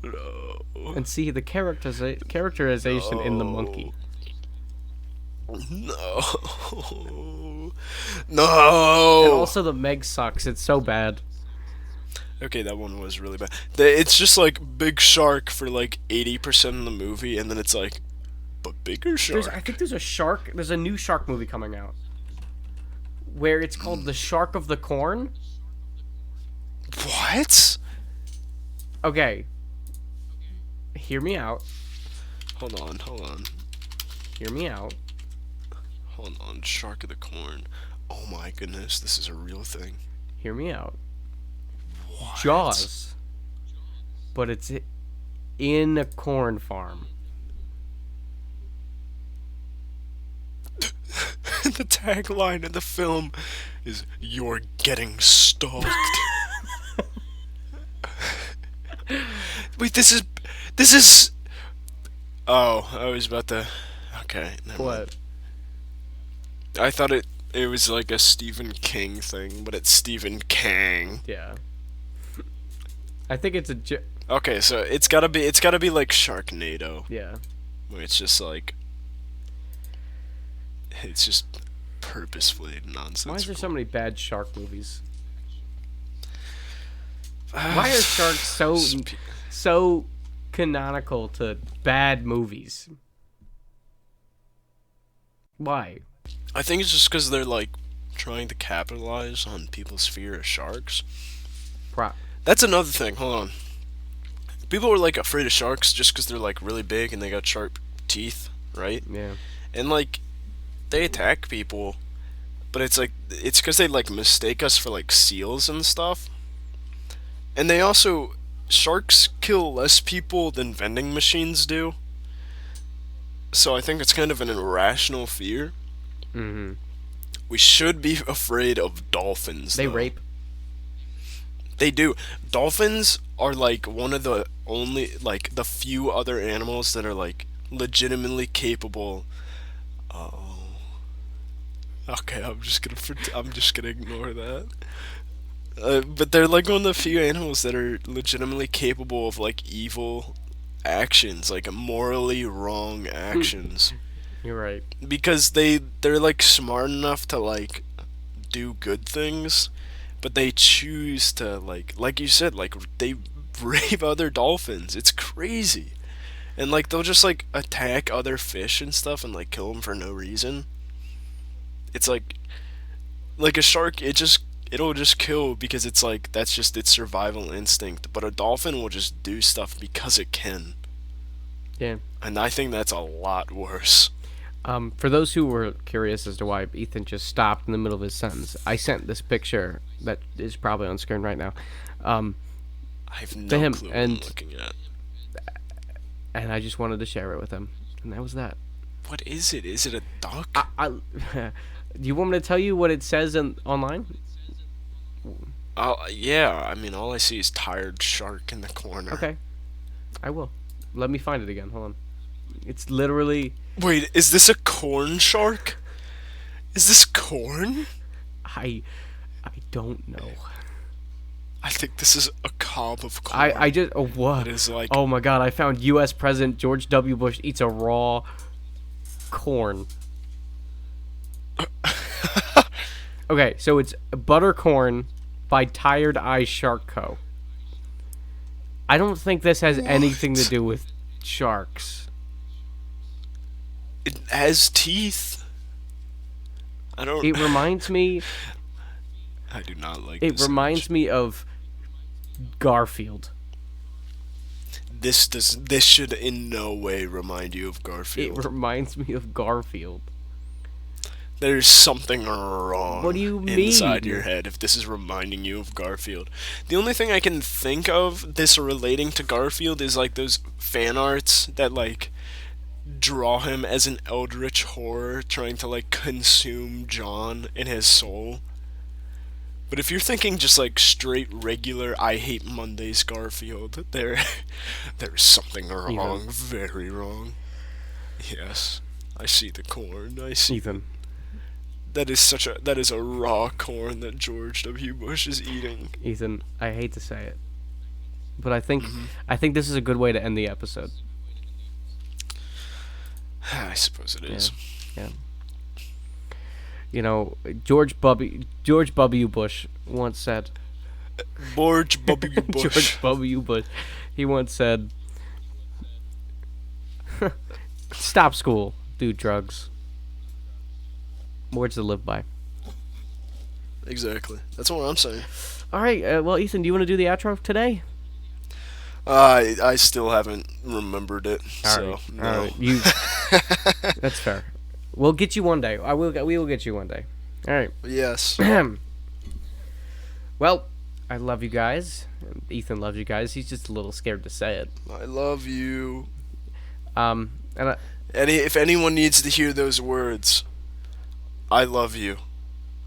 No. and see the characterization in the monkey. No. And No. also the Meg sucks. It's so bad. Okay, that one was really bad. It's just like Big Shark for like 80% of the movie, and then it's like, but bigger shark. I think there's a shark. There's a new shark movie coming out where it's called The Shark of the Corn. What? Okay. Hear me out. Hold on. Hear me out. Hold on. Shark of the Corn. Oh my goodness, this is a real thing. Hear me out. What? Jaws. But it's in a corn farm. The tagline of the film is "You're getting stalked." Wait, this is. Oh, I was about to. Okay, never mind. What? I thought it was like a Stephen King thing, but it's Stephen Kang. Yeah. I think it's Okay, so it's gotta be like Sharknado, yeah. where it's just like. It's just purposefully nonsensical. Why is there so many bad shark movies? Why are sharks so canonical to bad movies? Why? I think it's just because they're like trying to capitalize on people's fear of sharks. That's another thing. Hold on. People are like afraid of sharks just because they're like really big and they got sharp teeth, right? Yeah. And like they attack people but it's like it's because they like mistake us for like seals and stuff. And they also sharks kill less people than vending machines do. So I think it's kind of an irrational fear. Mm-hmm. We should be afraid of dolphins, They though. rape. They do. Dolphins are like one of the only, like, the few other animals that are like legitimately capable. Oh, okay. I'm just gonna ignore that. But they're like one of the few animals that are legitimately capable of like evil actions, like morally wrong actions, You're right. because they're like smart enough to like do good things, but they choose to like you said, like they rape other dolphins. It's crazy. And like they'll just like attack other fish and stuff and like kill them for no reason. It's like a shark, it'll just kill because it's like that's just its survival instinct. But a dolphin will just do stuff because it can. Yeah. And I think that's a lot worse. For those who were curious as to why Ethan just stopped in the middle of his sentence, I sent this picture that is probably on screen right now, I have to no him, clue what and I'm looking at. and I just wanted to share it with him, and that was that. What is it? Is it a duck? I do you want me to tell you what it says online? Oh, yeah. I mean, all I see is tired shark in the corner. Okay, I will. Let me find it again. Hold on. It's literally. Wait, is this a corn shark? Is this corn? I don't know. I think this is a cob of corn. I just what? It is like Oh my god! I found U.S. President George W. Bush eats a raw corn. Okay, so it's Buttercorn by Tired Eye Shark Co. I don't think this has anything to do with sharks. it has teeth. I don't. It reminds me. I do not like. It this reminds me of Garfield. This should in no way remind you of It Garfield. reminds me of Garfield. There's something wrong. What do you inside mean? your head if this is reminding you of Garfield? The only thing I can think of this relating to Garfield is like those fan arts that like draw him as an eldritch horror trying to like consume John in his soul. But if you're thinking just like straight regular I hate Mondays Garfield, there's something wrong, very wrong. Yes. I see the corn. I see. Ethan. That is a raw corn that George W. Bush is eating. Ethan, I hate to say it, but I think this is a good way to end the episode. I suppose it is. Yeah. You know, George W. Bush once said. George W. Bush. George W. Bush. He once said, "Stop school, do drugs." Words to live by. Exactly. That's what I'm saying. All right. Well, Ethan, do you want to do the outro today? I still haven't remembered it. So no. All right. You. That's fair. We'll get you one day. We will get you one day. All right. Yes. Well, I love you guys. Ethan loves you guys. He's just a little scared to say it. I love you. And If anyone needs to hear those words, I love you,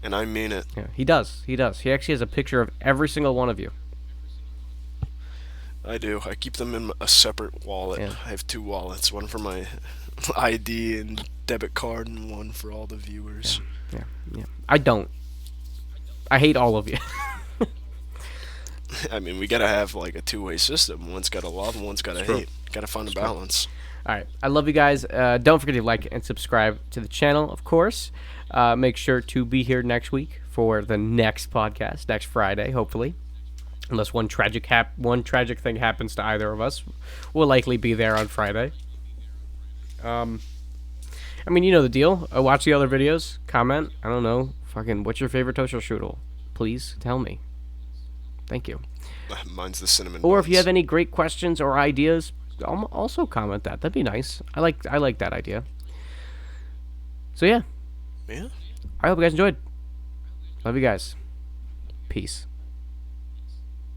and I mean it. yeah, he does. He does. He actually has a picture of every single one of you. I do. I keep them in a separate wallet. Yeah. I have two wallets, one for my ID and debit card, and one for all the viewers. Yeah. I don't. I hate all of you. I mean, we gotta have like a two-way system. One's gotta love, and one's gotta True. hate. Gotta find a balance. All right. I love you guys. Don't forget to like and subscribe to the channel, of course. Make sure to be here next week for the next podcast, next Friday, hopefully. Unless one tragic thing happens to either of us, we'll likely be there on Friday. I mean, you know the deal. Watch the other videos. Comment. I don't know. Fucking, what's your favorite toaster strudel? Please tell me. Thank you. Mine's the cinnamon. Or if you buns. have any great questions or ideas, also comment that. That'd be nice. I like that idea. So yeah, Yeah. I hope you guys enjoyed. Love you guys. Peace.